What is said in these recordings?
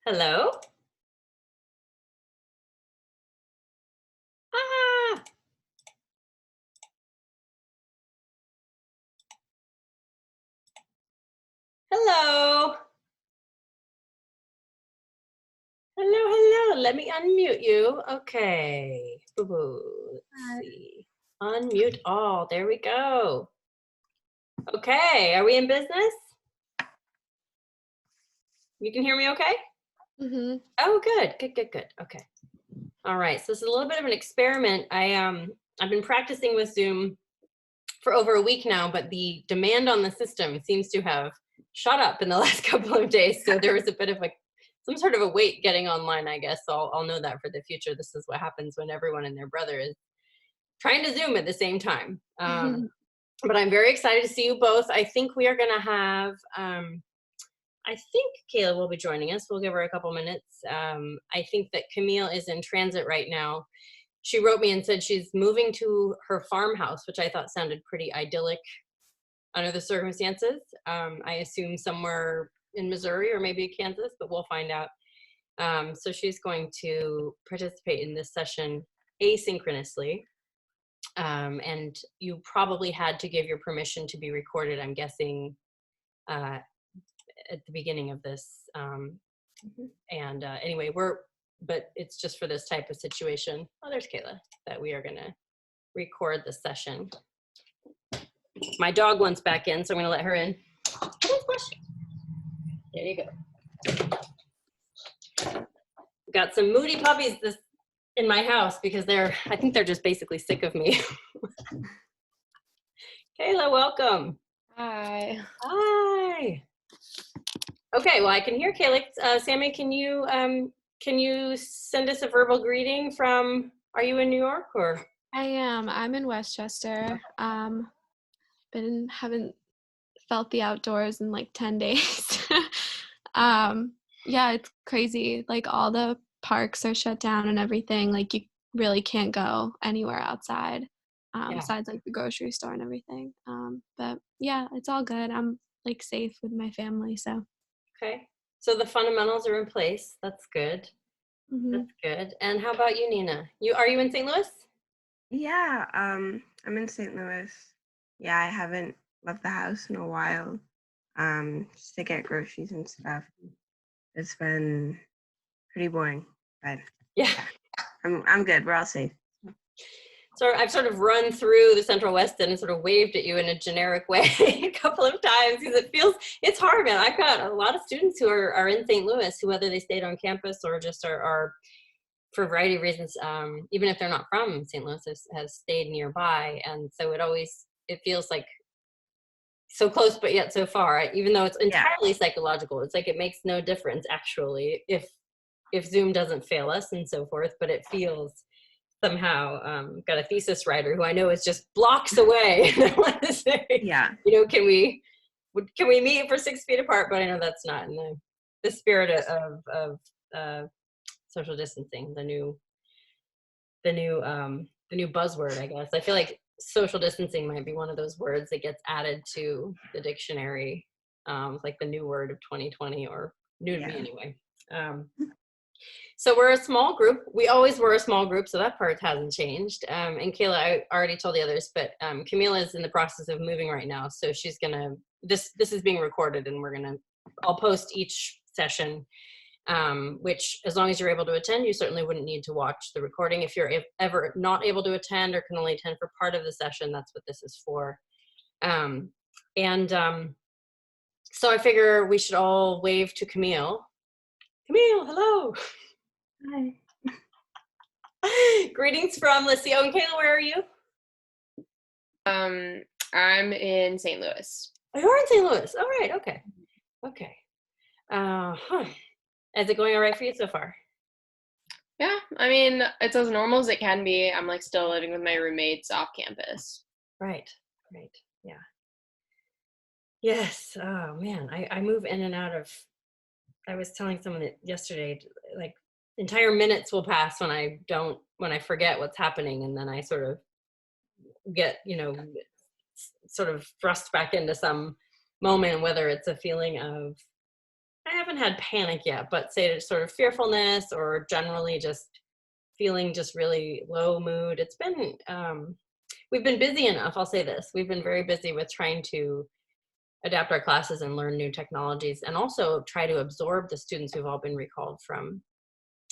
Hello? Ah, hello. Hello, hello. Let me unmute you. Okay. Boo-boo. Let's Hi. see. Unmute all. There we go. Okay. Are we in business? You can hear me okay? Mhm. Oh, good. Good, good, good. Okay. All right. So this is a little bit of an experiment. I've been practicing with Zoom for over a week now, but the demand on the system seems to have shot up in the last couple of days. So there was a bit of some sort of a wait getting online, I guess. So I'll know that for the future. This is what happens when everyone and their brother is trying to Zoom at the same time. But I'm very excited to see you both. I think we are going to have, I think Kayla will be joining us. We'll give her a couple minutes. I think that Camille is in transit right now. She wrote me and said she's moving to her farmhouse, which I thought sounded pretty idyllic under the circumstances. I assume somewhere in Missouri or maybe Kansas, but we'll find out. So she's going to participate in this session asynchronously. And you probably had to give your permission to be recorded, I'm guessing, at the beginning of this. And anyway, but it's just for this type of situation. Oh, there's Kayla, that we are going to record the session. My dog wants back in, so I'm going to let her in. There you go. Got some moody puppies in my house because I think they're just basically sick of me. Kayla, welcome. Hi. Hi. Okay, well, I can hear Kayla. Sammy, can you send us a verbal greeting from, are you in New York or? I am. I'm in Westchester. Haven't felt the outdoors in like 10 days. Yeah, it's crazy. Like all the parks are shut down and everything. Like you really can't go anywhere outside. Yeah. Besides like the grocery store and everything. But yeah, it's all good. I'm like safe with my family, so. Okay. So the fundamentals are in place. That's good. Mhm. That's good. And how about you, Nina? Are you in St. Louis? Yeah, I'm in St. Louis. Yeah, I haven't left the house in a while, just to get groceries and stuff. It's been pretty boring, but Yeah. yeah, I'm good. We're all safe. So I've sort of run through the Central West and sort of waved at you in a generic way a couple of times because it's hard, man. I've got a lot of students who are in St. Louis who, whether they stayed on campus or just are for a variety of reasons, even if they're not from St. Louis, have stayed nearby. And so it feels like so close, but yet so far, even though it's Yeah, entirely psychological. It's like it makes no difference actually if Zoom doesn't fail us and so forth, but it feels somehow got a thesis writer who I know is just blocks away. And I want to say, yeah, can we meet for 6 feet apart? But I know that's not in the spirit of social distancing, the new buzzword, I guess. I feel like social distancing might be one of those words that gets added to the dictionary, like the new word of 2020, or new to me yeah. anyway. So we're a small group. We always were a small group, so that part hasn't changed. And Kayla, I already told the others, but Camila is in the process of moving right now, so she's gonna. This is being recorded, and I'll post each session. Which, as long as you're able to attend, you certainly wouldn't need to watch the recording. If you're ever not able to attend or can only attend for part of the session, that's what this is for. And so I figure we should all wave to Camille. Camille, hello. Hi. Greetings from, let's see, oh, and Kayla, where are you? I'm in St. Louis. Oh, you're in St. Louis. All right, okay. Okay. Is it going all right for you so far? Yeah, I mean, it's as normal as it can be. I'm like still living with my roommates off campus. Right, yeah. Yes, oh man, I move in and out of, I was telling someone that yesterday, like entire minutes will pass when I forget what's happening, and then I sort of get, sort of thrust back into some moment, whether it's a feeling of I haven't had panic yet, but say sort of fearfulness or generally just feeling just really low mood. It's been, we've been busy enough, I'll say this. We've been very busy with trying to adapt our classes and learn new technologies, and also try to absorb the students who've all been recalled from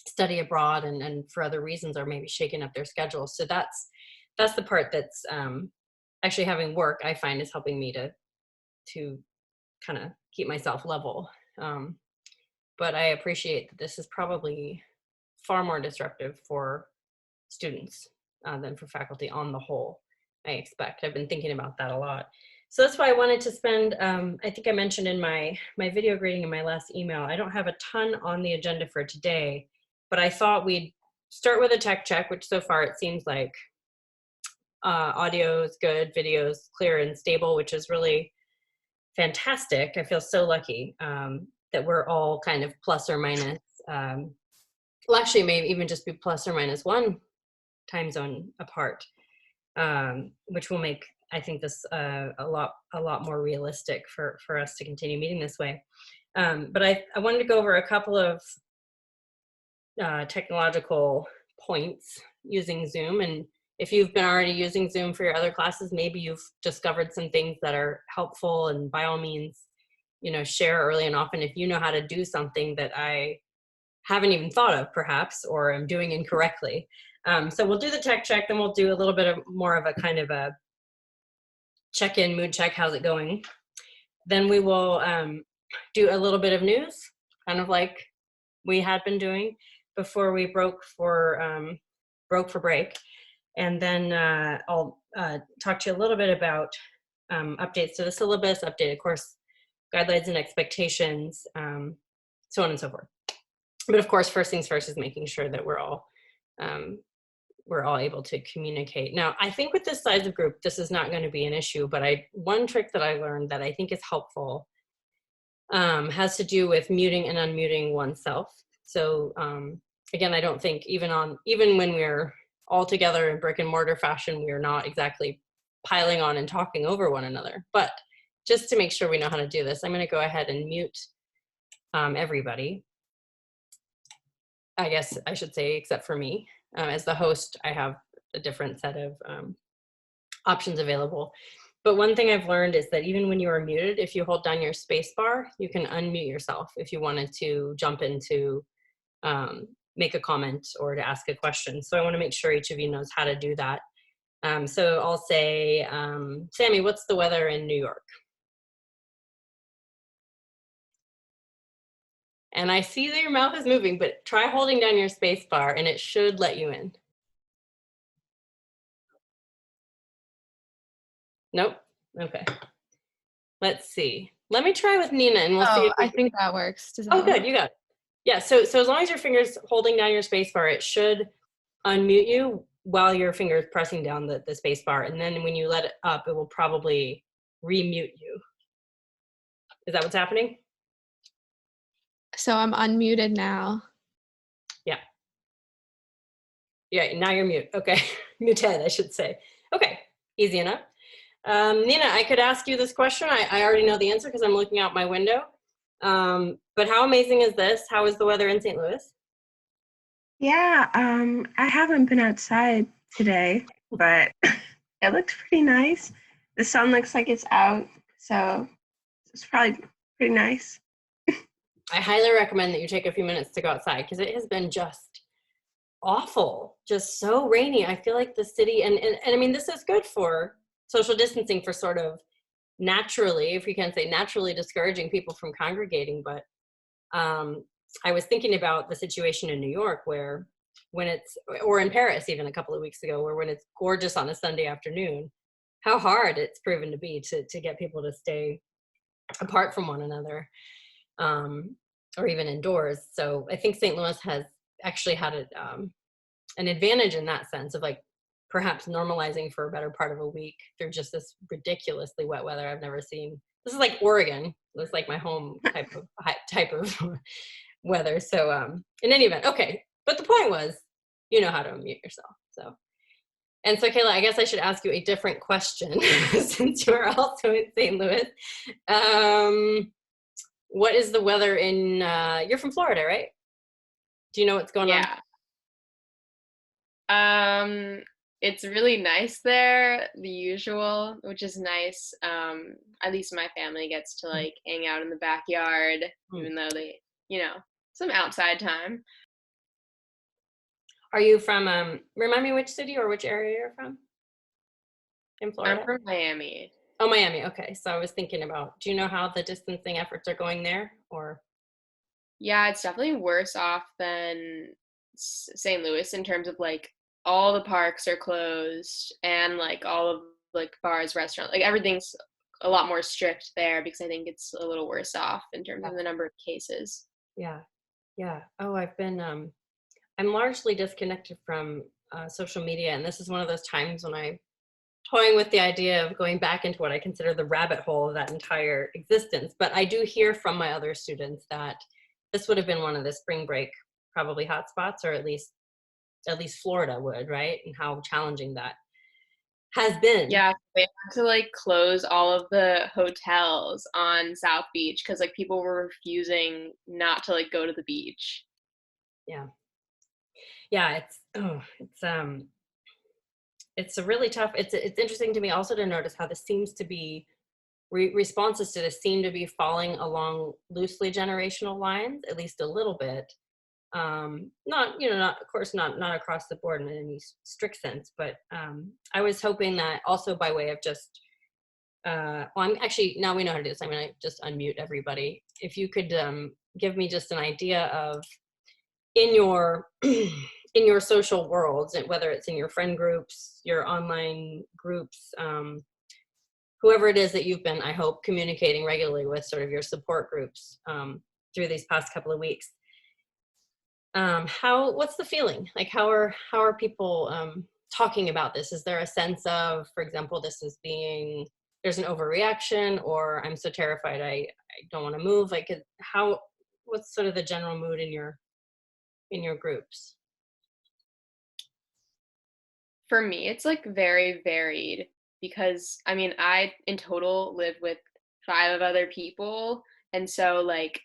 study abroad and for other reasons are maybe shaking up their schedules. So that's the part that's actually having work, I find, is helping me to kind of keep myself level. But I appreciate that this is probably far more disruptive for students than for faculty on the whole, I expect. I've been thinking about that a lot. So that's why I wanted to spend, I think I mentioned in my video greeting in my last email, I don't have a ton on the agenda for today, but I thought we'd start with a tech check, which so far it seems like audio is good, video is clear and stable, which is really fantastic. I feel so lucky that we're all kind of plus or minus, well, actually, it may even just be plus or minus 1 time zone apart, which will make, I think, this a lot more realistic for us to continue meeting this way. But I wanted to go over a couple of technological points using Zoom. And if you've been already using Zoom for your other classes, maybe you've discovered some things that are helpful, and by all means, share early and often if you know how to do something that I haven't even thought of, perhaps, or am doing incorrectly. So we'll do the tech check, then we'll do a little bit of more of a kind of a check-in, mood check, how's it going? Then we will do a little bit of news, kind of like we had been doing before we broke for break. And then I'll talk to you a little bit about updates to the syllabus, updated course guidelines and expectations, so on and so forth. But of course, first things first is making sure that we're all able to communicate. Now, I think with this size of group, this is not going to be an issue, but one trick that I learned that I think is helpful has to do with muting and unmuting oneself. So again, I don't think even when we're all together in brick and mortar fashion, we are not exactly piling on and talking over one another. But just to make sure we know how to do this, I'm going to go ahead and mute everybody. I guess I should say, except for me. As the host, I have a different set of options available. But one thing I've learned is that even when you are muted, if you hold down your space bar, you can unmute yourself if you wanted to jump into make a comment or to ask a question. So I want to make sure each of you knows how to do that. So I'll say, Sammy, what's the weather in New York? And I see that your mouth is moving, but try holding down your space bar and it should let you in. Nope. Okay. Let's see. Let me try with Nina and we'll see. If I think that works. Does that work? Good. You got it. Yeah. So as long as your finger's holding down your space bar, it should unmute you while your finger is pressing down the space bar. And then when you let it up, it will probably remute you. Is that what's happening? So I'm unmuted now. Yeah. Yeah, now you're mute. Okay. Muted, I should say. Okay. Easy enough. Nina, I could ask you this question. I already know the answer because I'm looking out my window. But how amazing is this? How is the weather in St. Louis? Yeah, I haven't been outside today, but it looks pretty nice. The sun looks like it's out, so it's probably pretty nice. I highly recommend that you take a few minutes to go outside because it has been just awful, just so rainy. I feel like the city, and I mean, this is good for social distancing, for sort of naturally, if we can say naturally, discouraging people from congregating. But I was thinking about the situation in New York where or in Paris even a couple of weeks ago, where when it's gorgeous on a Sunday afternoon, how hard it's proven to be to get people to stay apart from one another. Or even indoors. So I think St. Louis has actually had an advantage in that sense of like perhaps normalizing for a better part of a week through just this ridiculously wet weather I've never seen. This is like Oregon. It's like my home type of weather. So in any event, okay. But the point was, you know how to unmute yourself. So Kayla, I guess I should ask you a different question since you're also in St. Louis. what is the weather in, you're from Florida, right? Do you know what's going on? Yeah. It's really nice there, the usual, which is nice. At least my family gets to like hang out in the backyard, even though they, some outside time. Are you from, remind me which city or which area you're from in Florida? I'm from Miami. Oh, Miami. Okay. So I was thinking about, do you know how the distancing efforts are going there or? Yeah, it's definitely worse off than St. Louis in terms of like all the parks are closed and like all of like bars, restaurants, like everything's a lot more strict there because I think it's a little worse off in terms of the number of cases. Yeah. Yeah. Oh, I'm largely disconnected from social media. And this is one of those times when I'm toying with the idea of going back into what I consider the rabbit hole of that entire existence. But I do hear from my other students that this would have been one of the spring break probably hotspots, or at least Florida would, right? And how challenging that has been. Yeah, they had to like close all of the hotels on South Beach because like people were refusing not to like go to the beach. Yeah. Yeah, it's a really tough, it's interesting to me also to notice how this seems to be responses to this seem to be falling along loosely generational lines, at least a little bit. Not of course not across the board in any strict sense, but I was hoping that also by way of just I'm actually, now we know how to do this, I'm gonna just unmute everybody. If you could give me just an idea of in your in your social worlds, whether it's in your friend groups, your online groups, whoever it is that you've been, I hope, communicating regularly with, sort of your support groups through these past couple of weeks. What's the feeling? Like, how are people talking about this? Is there a sense of, for example, there's an overreaction, or I'm so terrified I don't want to move? Like, what's sort of the general mood in your groups? For me, it's like very varied because I mean, I in total live with 5 other people, and so like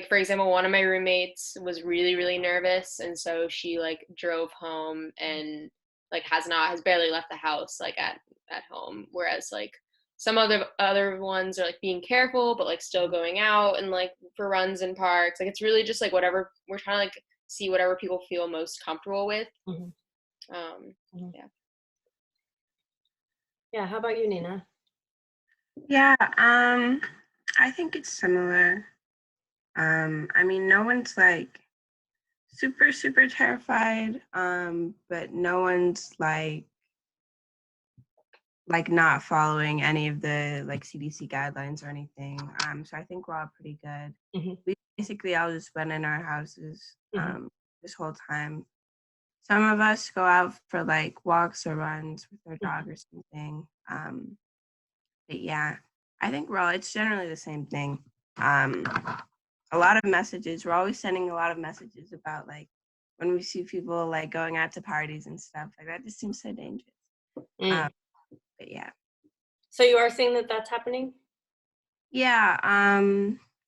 for example, one of my roommates was really really nervous, and so she like drove home and like has barely left the house like at home, whereas like some other ones are like being careful but like still going out and like for runs in parks. Like it's really just like whatever we're trying to like see whatever people feel most comfortable with. Yeah. Yeah, how about you, Nina? Yeah, I think it's similar. I mean, no one's like super, super terrified, but no one's like not following any of the like CDC guidelines or anything. So I think we're all pretty good. We basically all just went in our houses this whole time. Some of us go out for like walks or runs with our dog or something. But yeah, I think it's generally the same thing. A lot of messages. We're always sending a lot of messages about like when we see people like going out to parties and stuff like that. Just seems so dangerous. But yeah. So you are seeing that that's happening? Yeah.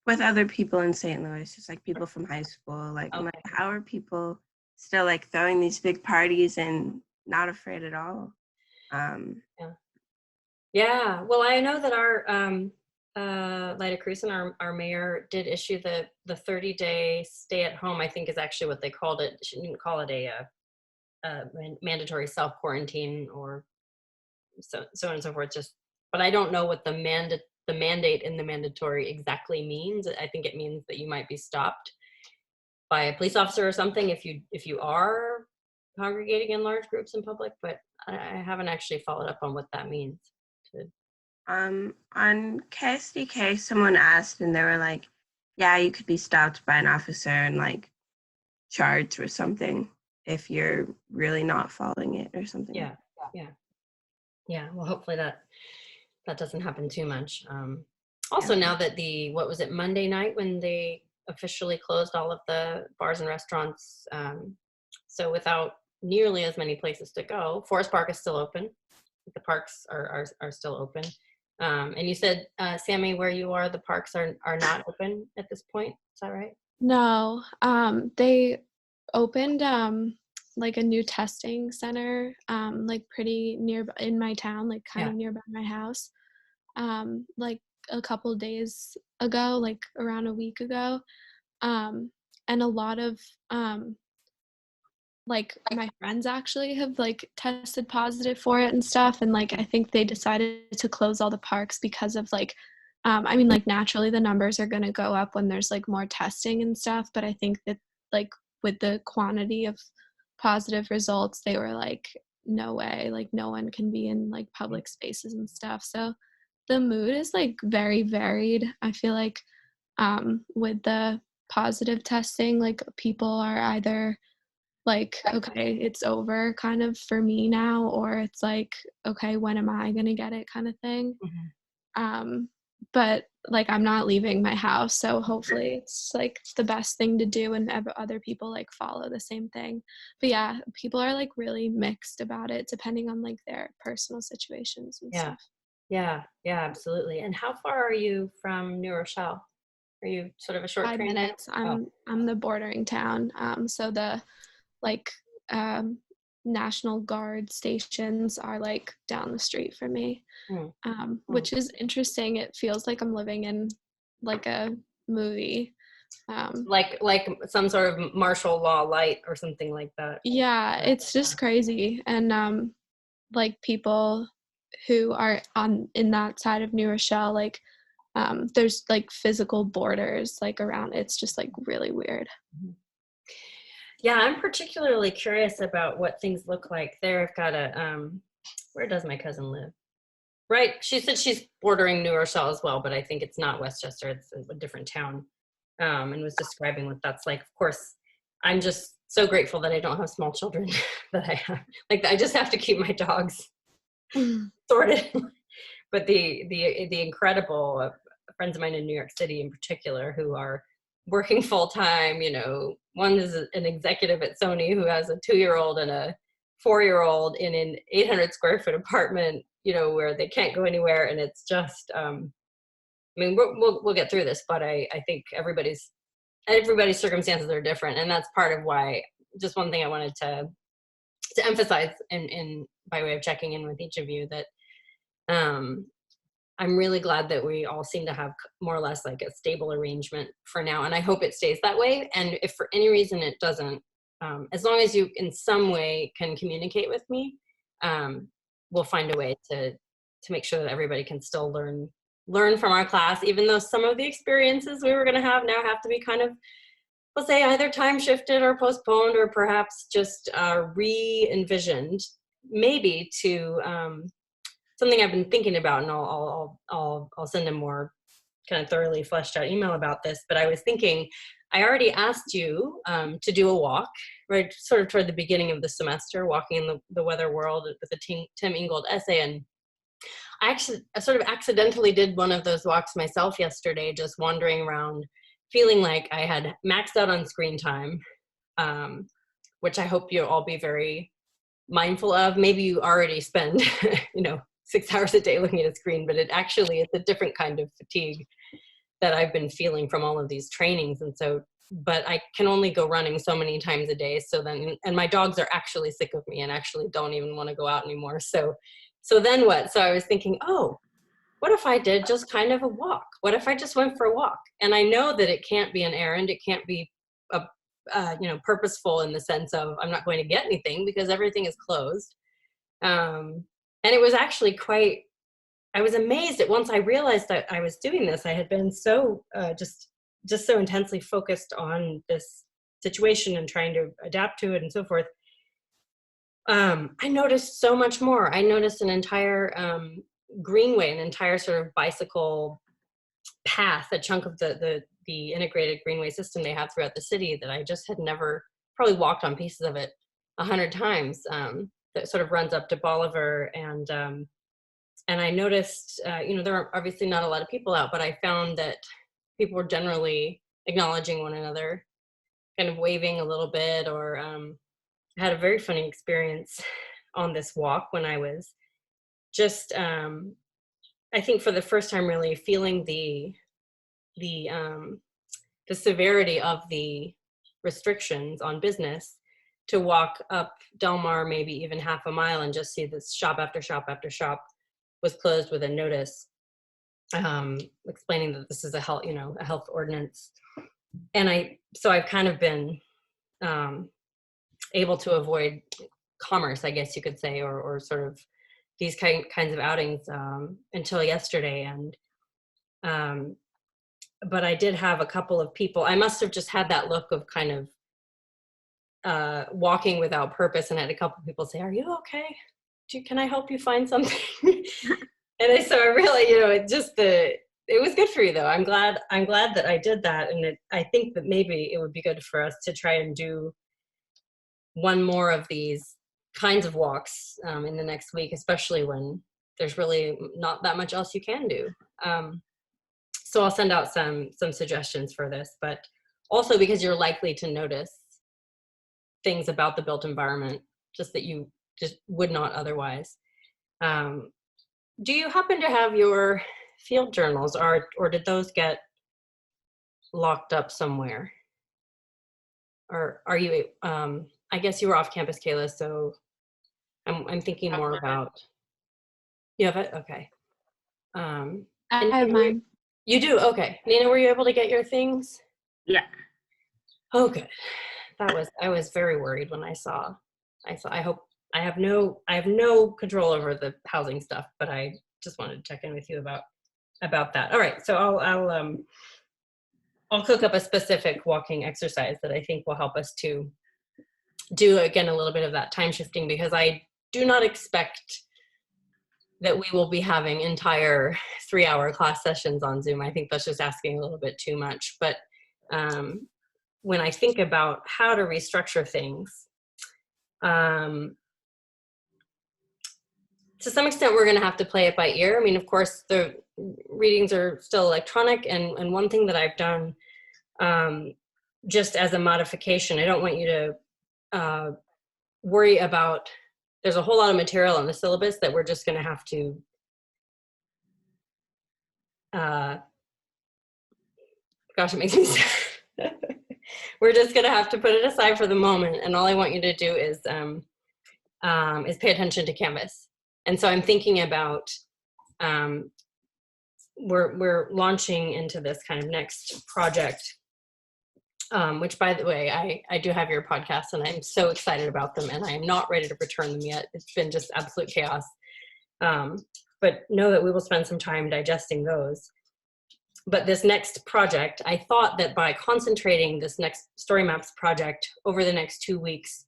With other people in St. Louis, just like people from high school. Like, I'm like, how are people still like throwing these big parties and not afraid at all? Yeah. Well, I know that our Lyda Cruzan, our mayor, did issue the 30-day stay at home. I think is actually what they called it. She didn't call it a mandatory self quarantine or so on and so forth. But I don't know what the mandate in the mandatory exactly means. I think it means that you might be stopped by a police officer or something if you are congregating in large groups in public. But I haven't actually followed up on what that means. On KSDK, someone asked and they were like, yeah, you could be stopped by an officer and like charged or something if you're really not following it or something. Yeah. Well, hopefully that doesn't happen too much. Also, now that what was it, Monday night when they officially closed all of the bars and restaurants, so without nearly as many places to go. Forest Park is still open. The parks are still open. And you said, Sammy, where you are, the parks are not open at this point. Is that right? No, they opened like a new testing center, like pretty near in my town, like kind Yeah. of nearby my house, like a couple days ago, like around a week ago. And a lot of like my friends actually have like tested positive for it and stuff, and like I think they decided to close all the parks because of like I mean, like naturally the numbers are going to go up when there's like more testing and stuff, but I think that like with the quantity of positive results, they were like, no way, like no one can be in like public spaces and stuff. So the mood is like very varied. I feel like with the positive testing, like people are either like, okay, it's over kind of for me now, or it's like, okay, when am I gonna get it kind of thing. Um, but like I'm not leaving my house, so hopefully it's like the best thing to do and other people like follow the same thing. But yeah, people are like really mixed about it depending on like their personal situations and Yeah. stuff. Yeah. Yeah, absolutely. And how far are you from New Rochelle? Are you sort of a short 5 train ride? minutes. Oh, I'm the bordering town. So the like um National Guard stations are like down the street from me. mm, mm. Which is interesting. It feels like I'm living in like a movie. Um, Like some sort of martial law light or something like that. yeah, it's just crazy. And like people who are on in that side of New Rochelle, like there's like physical borders like around. It's just like really weird. Mhm. Yeah, I'm particularly curious about what things look like there. I've got a where does my cousin live? Right. She said she's bordering New Rochelle as well, but I think it's not Westchester. It's a different town. And was describing what that's like. Of course, I'm just so grateful that I don't have small children that I have. Like, I just have to keep my dogs sorted. But the incredible friends of mine in New York City in particular who are working full time, one is an executive at Sony who has a 2-year-old and a 4-year-old in an 800 square foot apartment, where they can't go anywhere. And it's just, I mean, we'll get through this, but I think everybody's circumstances are different. And that's part of why, just one thing I wanted to emphasize in by way of checking in with each of you, that I'm really glad that we all seem to have more or less like a stable arrangement for now. And I hope it stays that way. And if for any reason it doesn't, as long as you in some way can communicate with me, we'll find a way to make sure that everybody can still learn from our class, even though some of the experiences we were going to have now have to be kind of, let's say, either time shifted or postponed or perhaps just re-envisioned, maybe to something I've been thinking about, and I'll send a more kind of thoroughly fleshed out email about this. But I was thinking, I already asked you to do a walk, right, sort of toward the beginning of the semester, walking in the weather world with the Tim Ingold essay, and I sort of accidentally did one of those walks myself yesterday, just wandering around, feeling like I had maxed out on screen time, which I hope you'll all be very mindful of. Maybe you already spend, 6 hours a day looking at a screen, but it's a different kind of fatigue that I've been feeling from all of these trainings. And so, but I can only go running so many times a day. So then, and my dogs are actually sick of me and actually don't even want to go out anymore. So then what? So I was thinking, oh, what if I did just kind of a walk? What if I just went for a walk? And I know that it can't be an errand. It can't be purposeful in the sense of I'm not going to get anything because everything is closed. And it was actually I was amazed at once I realized that I was doing this. I had been so just so intensely focused on this situation and trying to adapt to it and so forth. I noticed so much more. I noticed an entire greenway, an entire sort of bicycle path, a chunk of the integrated greenway system they have throughout the city that I just had never, probably walked on pieces of it 100 times, that sort of runs up to Bolivar. And I noticed, there are obviously not a lot of people out, but I found that people were generally acknowledging one another, kind of waving a little bit, or I had a very funny experience on this walk when I was just I think for the first time really feeling the severity of the restrictions on business, to walk up Del Mar maybe even half a mile and just see this shop after shop after shop was closed with a notice explaining that this is a health ordinance. And I've kind of been able to avoid commerce, I guess you could say, or sort of these kinds of outings until yesterday. And but I did have a couple of people, I must have just had that look of kind of walking without purpose, and I had a couple of people say, "Are you okay? Can I help you find something?" And so I really, it was good for you though. I'm glad that I did that, and I think that maybe it would be good for us to try and do one more of these kinds of walks in the next week, especially when there's really not that much else you can do. So I'll send out some suggestions for this, but also because you're likely to notice things about the built environment just that you just would not otherwise. Do you happen to have your field journals, or did those get locked up somewhere? Or are you, I guess you were off campus, Kayla, so I'm thinking more about, you have it? Okay. I have mine. You do? Okay. Nina, were you able to get your things? Yeah. Oh, good. I was very worried when I saw, I hope, I have no control over the housing stuff, but I just wanted to check in with you about that. All right. So I'll cook up a specific walking exercise that I think will help us to do, again, a little bit of that time shifting, because I do not expect that we will be having entire 3-hour class sessions on Zoom. I think that's just asking a little bit too much. But when I think about how to restructure things, to some extent, we're going to have to play it by ear. I mean, of course, the readings are still electronic, and one thing that I've done just as a modification, I don't want you to worry about, there's a whole lot of material on the syllabus that we're just going to have to gosh, it makes me sad. We're just going to have to put it aside for the moment, and all I want you to do is pay attention to Canvas. And so I'm thinking about, we're launching into this kind of next project, which, by the way, I do have your podcast, and I'm so excited about them, and I am not ready to return them yet. It's been just absolute chaos. But know that we will spend some time digesting those. But this next project, I thought that by concentrating this next Story Maps project over the next 2 weeks,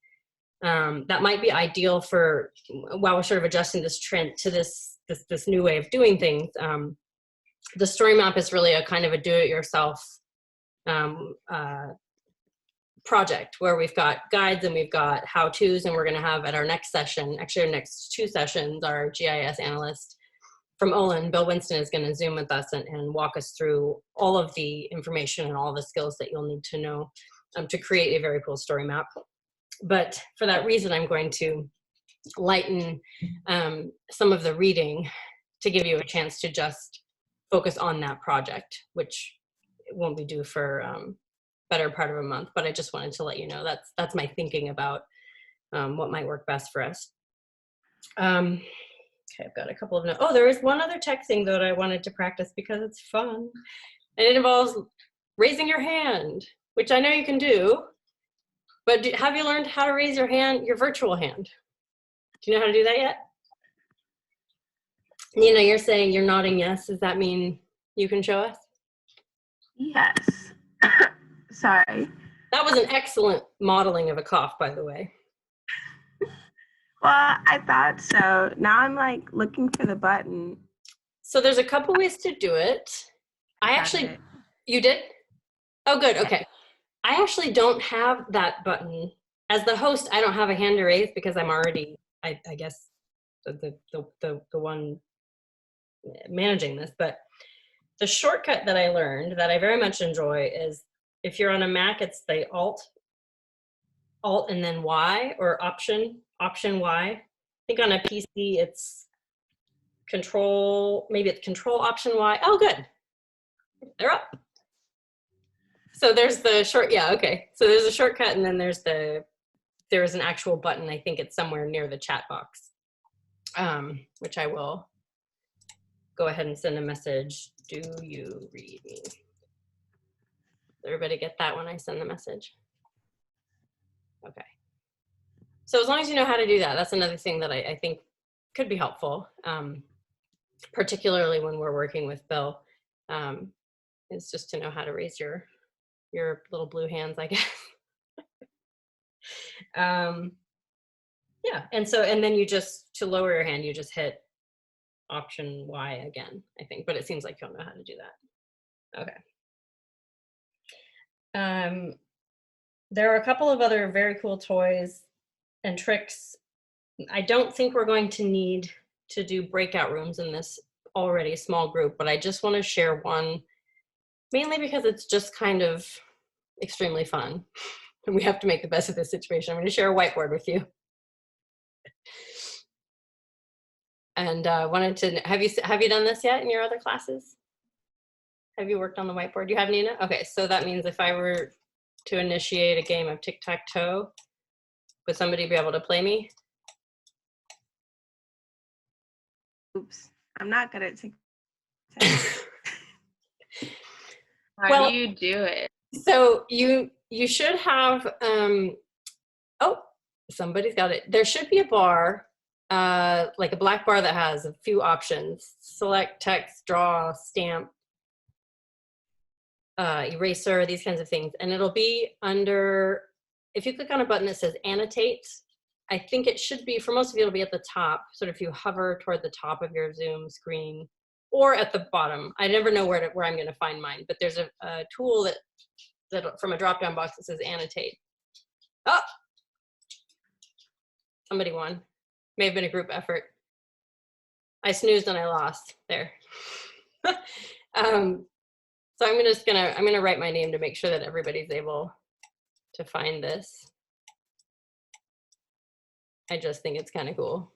that might be ideal for, while we're sort of adjusting this trend to this new way of doing things. The Story Map is really a kind of a do-it-yourself project where we've got guides and we've got how-tos, and we're going to have at our next session, actually our next 2 sessions, our GIS analyst from Olin, Bill Winston, is going to Zoom with us and walk us through all of the information and all the skills that you'll need to know to create a very cool story map. But for that reason, I'm going to lighten some of the reading to give you a chance to just focus on that project, which won't be due for better part of a month. But I just wanted to let you know that's my thinking about what might work best for us. Okay, I've got a couple of notes. Oh, there is one other tech thing that I wanted to practice because it's fun. And it involves raising your hand, which I know you can do. But have you learned how to raise your hand, your virtual hand? Do you know how to do that yet? Nina, you're saying you're nodding yes. Does that mean you can show us? Yes. Sorry. That was an excellent modeling of a cough, by the way. Well, I thought so. Now I'm like looking for the button. So there's a couple ways to do it. You did? Oh, good. Okay. I actually don't have that button. As the host, I don't have a hand to raise because I'm already, I guess, the one managing this. But the shortcut that I learned that I very much enjoy is, if you're on a Mac, it's the Alt and then Y, or Option Y. I think on a PC it's control, maybe it's control option Y. Oh, good. They're up. So there's the short, yeah, okay. So there's a shortcut, and then there's an actual button. I think it's somewhere near the chat box, which I will go ahead and send a message. Do you read me? Does everybody get that when I send the message? Okay. So as long as you know how to do that, that's another thing that I think could be helpful, particularly when we're working with Bill, is just to know how to raise your little blue hands, I guess. Yeah, and then you just, to lower your hand, you just hit option Y again, I think, but it seems like you'll know how to do that. Okay. There are a couple of other very cool toys and tricks. I don't think we're going to need to do breakout rooms in this already small group, but I just want to share one, mainly because it's just kind of extremely fun. And we have to make the best of this situation. I'm going to share a whiteboard with you. And wanted to, have you done this yet in your other classes? Have you worked on the whiteboard? You have, Nina? Okay, so that means if I were to initiate a game of tic-tac-toe, would somebody be able to play me? Oops, I'm not good at tic-tac. How do you do it? So you should have, oh, somebody's got it. There should be a bar, like a black bar that has a few options: select, text, draw, stamp, eraser, these kinds of things. And it'll be under, if you click on a button that says annotate, I think it should be, for most of you, it'll be at the top, sort of if you hover toward the top of your Zoom screen, or at the bottom. I never know where I'm going to find mine, but there's a tool that from a drop-down box that says annotate. Oh, somebody won. May have been a group effort. I snoozed and I lost there. So I'm gonna write my name to make sure that everybody's able to find this. I just think it's kind of cool.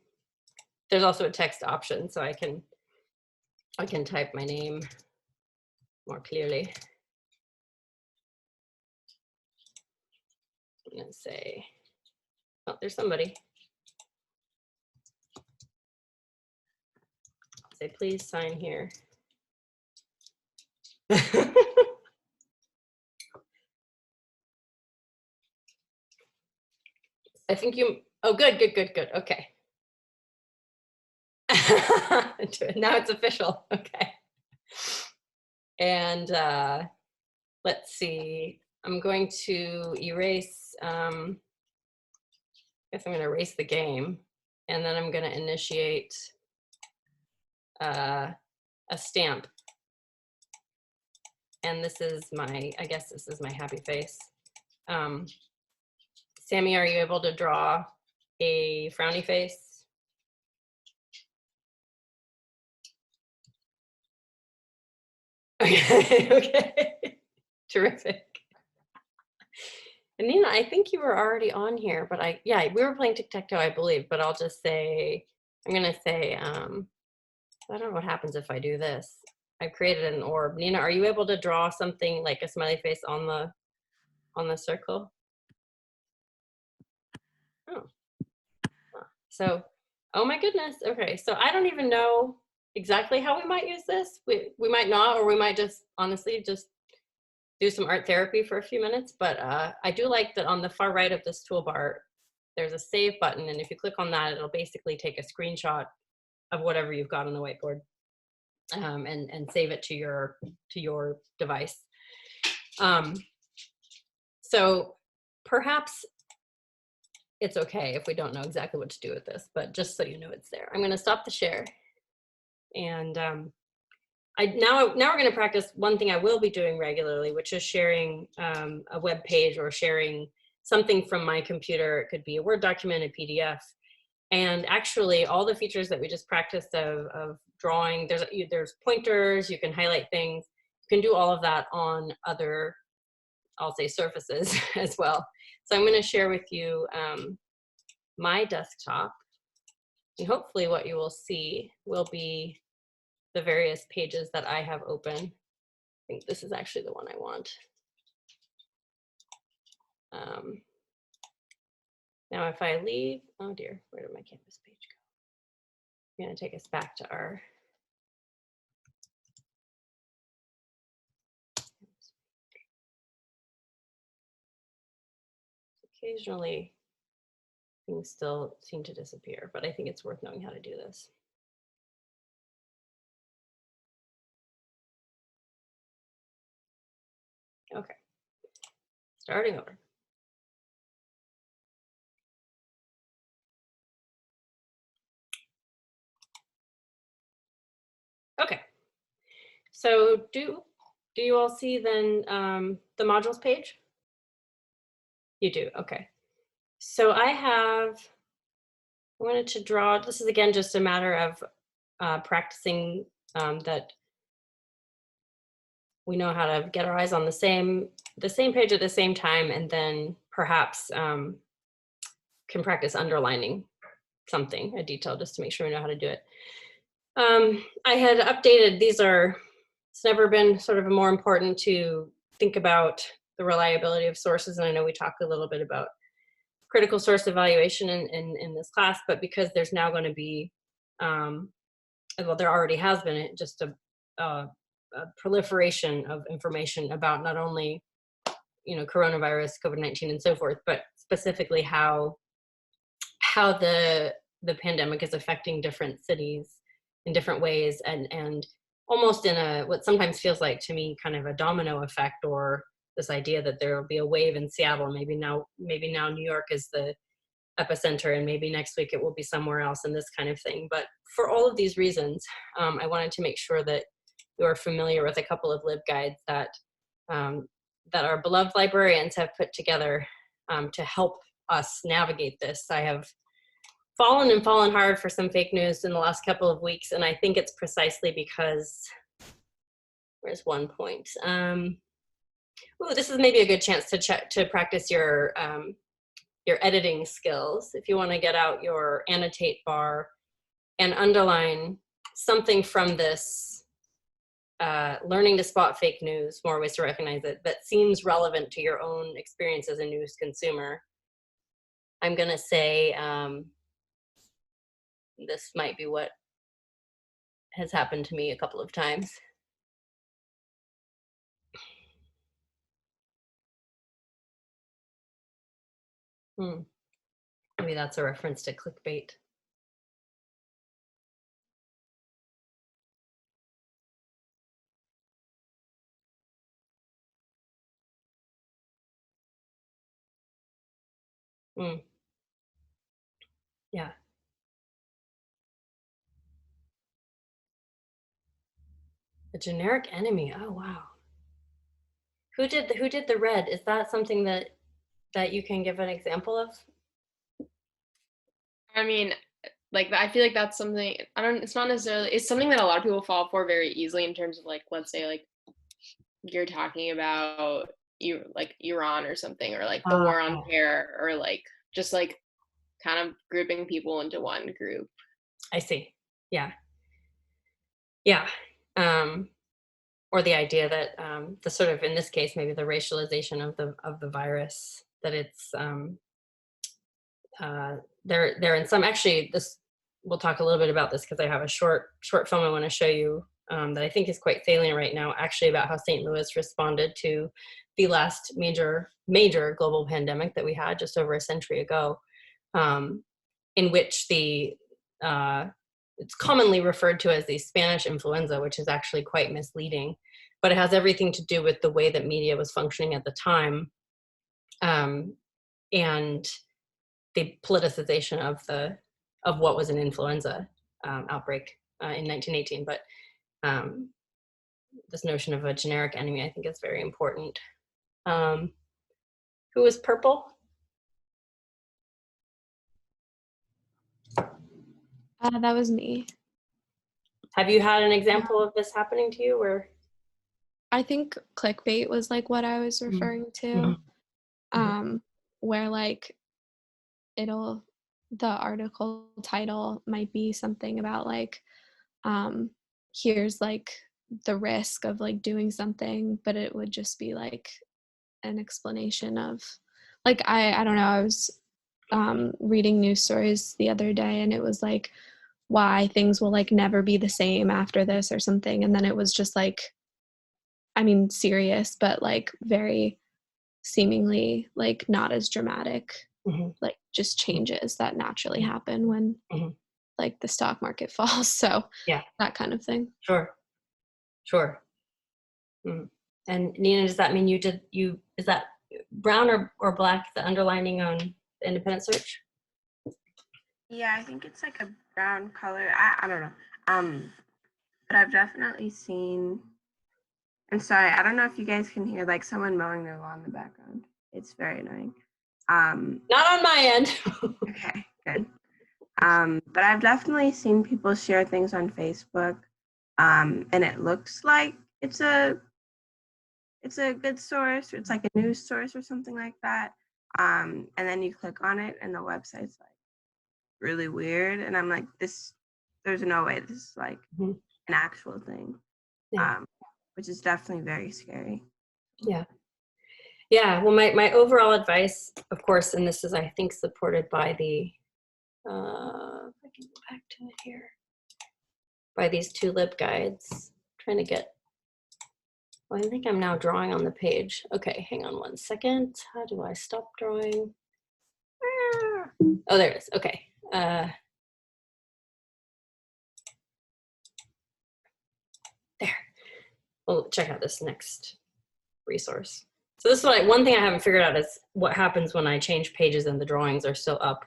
There's also a text option, so I can type my name more clearly. I'm gonna say, oh, there's somebody. Say, please sign here. I think you, oh, good. Okay. Now it's official. Okay. And let's see. I'm going to erase, I guess I'm going to erase the game, and then I'm going to initiate a stamp. And this is my, I guess this is my happy face. Sammy, are you able to draw a frowny face? Okay, okay, terrific. And Nina, I think you were already on here, but yeah, we were playing tic-tac-toe, I believe, but I'll just say, I'm gonna say, I don't know what happens if I do this. I've created an orb. Nina, are you able to draw something like a smiley face on the circle? Oh, so, oh my goodness. Okay, so I don't even know exactly how we might use this. We might not, or we might just honestly just do some art therapy for a few minutes. But I do like that on the far right of this toolbar, there's a save button, and if you click on that, it'll basically take a screenshot of whatever you've got on the whiteboard, and save it to your device. So perhaps it's okay if we don't know exactly what to do with this, but just so you know it's there. I'm going to stop the share, and now we're going to practice one thing I will be doing regularly, which is sharing a web page or sharing something from my computer. It could be a Word document, a PDF, and actually all the features that we just practiced of drawing. There's pointers. You can highlight things. You can do all of that on other, I'll say, surfaces as well. So I'm going to share with you my desktop. And hopefully what you will see will be the various pages that I have open. I think this is actually the one I want. Now if I leave, oh dear, where did my Canvas page go? I'm gonna take us back to our occasionally things still seem to disappear, but I think it's worth knowing how to do this. Okay, starting over. Okay, so do you all see then the modules page? You do, okay. So I wanted to draw, this is again just a matter of practicing that we know how to get our eyes on the same page at the same time, and then perhaps can practice underlining something, a detail, just to make sure we know how to do it. I had updated, it's never been sort of more important to think about the reliability of sources, and I know we talked a little bit about critical source evaluation in this class, but because there's now going to be, well, there already has been just a proliferation of information about not only, coronavirus, COVID-19, and so forth, but specifically how the pandemic is affecting different cities in different ways, and almost in a what sometimes feels like to me kind of a domino effect, or this idea that there will be a wave in Seattle, maybe now New York is the epicenter, and maybe next week it will be somewhere else, and this kind of thing. But for all of these reasons, I wanted to make sure that you're familiar with a couple of LibGuides that our beloved librarians have put together to help us navigate this. I have fallen hard for some fake news in the last couple of weeks, and I think it's precisely because, where's one point? This is maybe a good chance to practice your editing skills. If you want to get out your annotate bar and underline something from this learning to spot fake news, more ways to recognize it, that seems relevant to your own experience as a news consumer. I'm going to say this might be what has happened to me a couple of times. Maybe that's a reference to clickbait. Yeah. A generic enemy. Oh wow. Who did the red? Is that something that you can give an example of? I mean, like, I feel like that's something, it's not necessarily, it's something that a lot of people fall for very easily in terms of, like, let's say, like, you're talking about Iran or something, or like the war on terror, or like just like kind of grouping people into one group. I see. Yeah. Or the idea that the sort of, in this case, maybe the racialization of the virus, that it's they're in some, actually this, we'll talk a little bit about this because I have a short film I want to show you that I think is quite salient right now, actually, about how St. Louis responded to the last major global pandemic that we had just over a century ago, in which it's commonly referred to as the Spanish influenza, which is actually quite misleading, but it has everything to do with the way that media was functioning at the time, and the politicization of what was an influenza outbreak in 1918. But this notion of a generic enemy, I think, is very important. Who was purple? That was me. Have you had an example of this happening to you, where? I think clickbait was like what I was referring to, where like it'll the article title might be something about like, here's like the risk of like doing something, but it would just be like an explanation of like, I don't know, I was reading news stories the other day and it was like why things will like never be the same after this or something, and then it was just like, I mean, serious, but like very seemingly like not as dramatic, like just changes that naturally happen when like the stock market falls. So Yeah, that kind of thing. Sure. And Nina, does that mean is that brown or black, the underlining on the independent search? Yeah, I think it's like a brown color. I don't know. But I've definitely seen, I'm sorry, I don't know if you guys can hear like someone mowing their lawn in the background. It's very annoying. Not on my end. Okay, good. But I've definitely seen people share things on Facebook, and it looks like it's a good source, or it's like a news source or something like that. And then you click on it, and the website's like really weird, and I'm like, there's no way this is like an actual thing. Yeah. Which is definitely very scary. Yeah. Well, my overall advice, of course, and this is, I think, supported by the, if I can go back to it here, by these two LibGuides, trying to get, well, I think I'm now drawing on the page. Okay, hang on one second. How do I stop drawing? Oh, there it is. Okay. There. Well, check out this next resource. So this is one thing I haven't figured out is what happens when I change pages and the drawings are still up.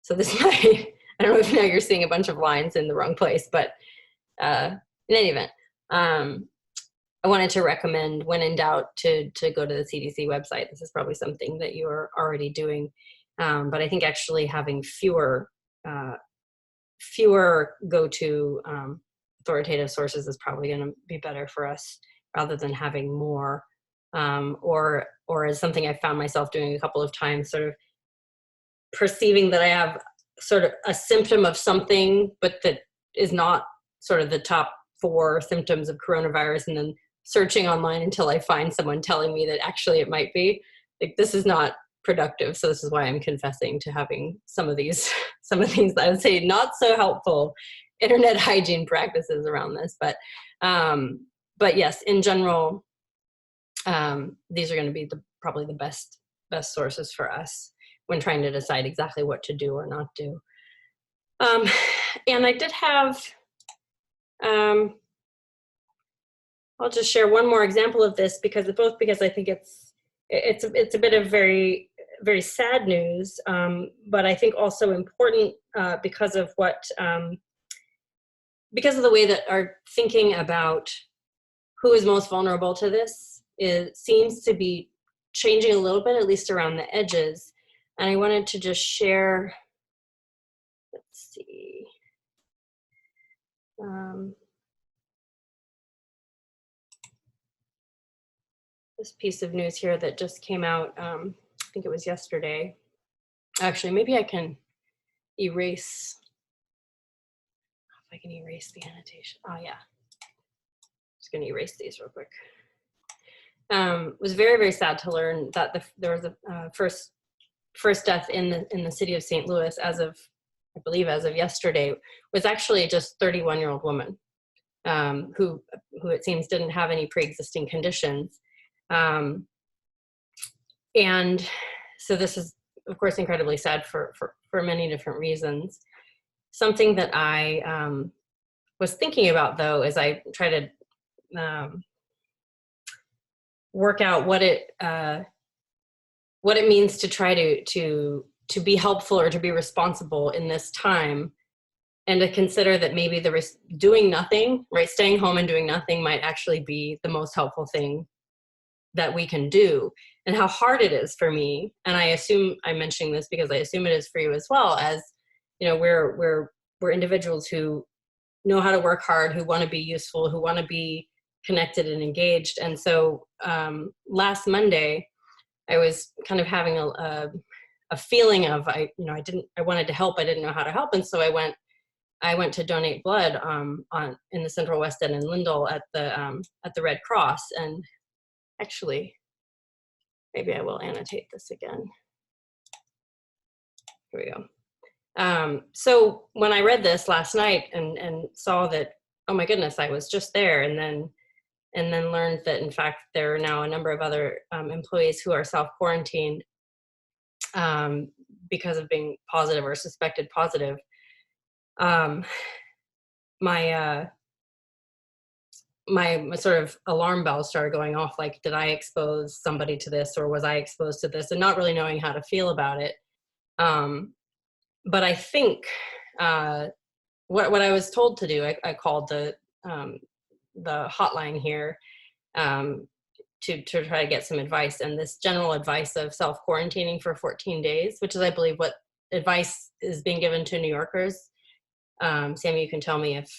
So this might, I don't know if now you're seeing a bunch of lines in the wrong place, but in any event, I wanted to recommend, when in doubt, to go to the CDC website. This is probably something that you are already doing, but I think actually having fewer go-to authoritative sources is probably going to be better for us, rather than having more, or as something I found myself doing a couple of times, sort of perceiving that I have sort of a symptom of something, but that is not sort of the top 4 symptoms of coronavirus, and then searching online until I find someone telling me that actually it might be. Like, this is not productive. So this is why I'm confessing to having some of these I would say not so helpful internet hygiene practices around this. But yes, in general, these are going to be probably the best sources for us when trying to decide exactly what to do or not do. And I did have, I'll just share one more example of this, because I think it's a bit of very, very sad news, but I think also important because of because of the way that our thinking about who is most vulnerable to this seems to be changing a little bit, at least around the edges. And I wanted to just share, let's see. This piece of news here that just came out, I think it was yesterday. Actually, maybe I can erase, if I can erase the annotation. Oh yeah, just gonna erase these real quick. It was very, very sad to learn that there was a first death in the city of St. Louis, I believe as of yesterday, was actually just 31-year-old woman who it seems didn't have any pre-existing conditions. And so this is, of course, incredibly sad for many different reasons. Something that I was thinking about, though, as I try to work out what it means to try to be helpful or to be responsible in this time, and to consider that maybe doing nothing, right, staying home and doing nothing might actually be the most helpful thing that we can do, and how hard it is for me. And I assume I'm mentioning this because I assume it is for you as well, as you know, we're individuals who know how to work hard, who want to be useful, who want to be connected and engaged. And so last Monday, I was kind of having a feeling of, I wanted to help, I didn't know how to help. And so I went to donate blood in the Central West End in Lindell at the Red Cross. And actually, maybe I will annotate this again. Here we go. So when I read this last night and saw that, oh my goodness, I was just there, and then learned that in fact there are now a number of other employees who are self-quarantined because of being positive or suspected positive. My sort of alarm bells started going off, like, did I expose somebody to this, or was I exposed to this, and not really knowing how to feel about it. But I think what I was told to do, I called the hotline here to try to get some advice, and this general advice of self-quarantining for 14 days, which is, I believe, what advice is being given to New Yorkers. Sammy, you can tell me if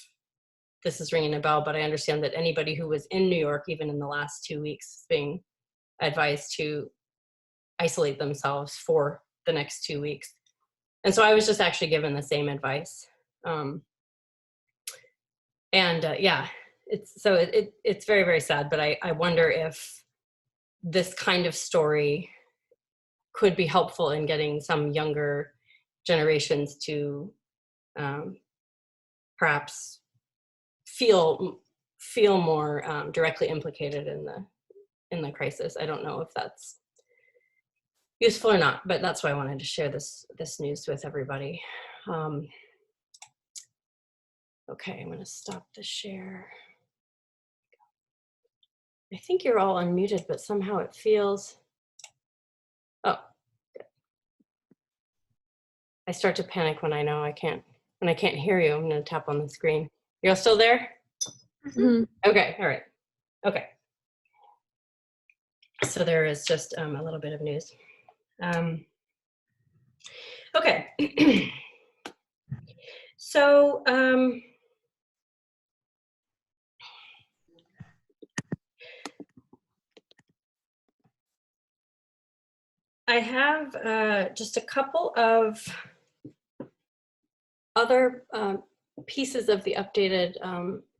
this is ringing a bell, but I understand that anybody who was in New York, even in the last 2 weeks, is being advised to isolate themselves for the next 2 weeks. And so I was just actually given the same advice. Yeah, it's very, very sad, but I wonder if this kind of story could be helpful in getting some younger generations to perhaps feel more directly implicated in the crisis. I don't know if that's useful or not, but that's why I wanted to share this news with everybody. Okay, I'm going to stop the share. I think you're all unmuted, but somehow it feels, oh, good. I start to panic when I know when I can't hear you. I'm going to tap on the screen. You're all still there? Mm-hmm. Okay, all right. Okay. So there is just a little bit of news. Okay. So I have just a couple of other pieces of the updated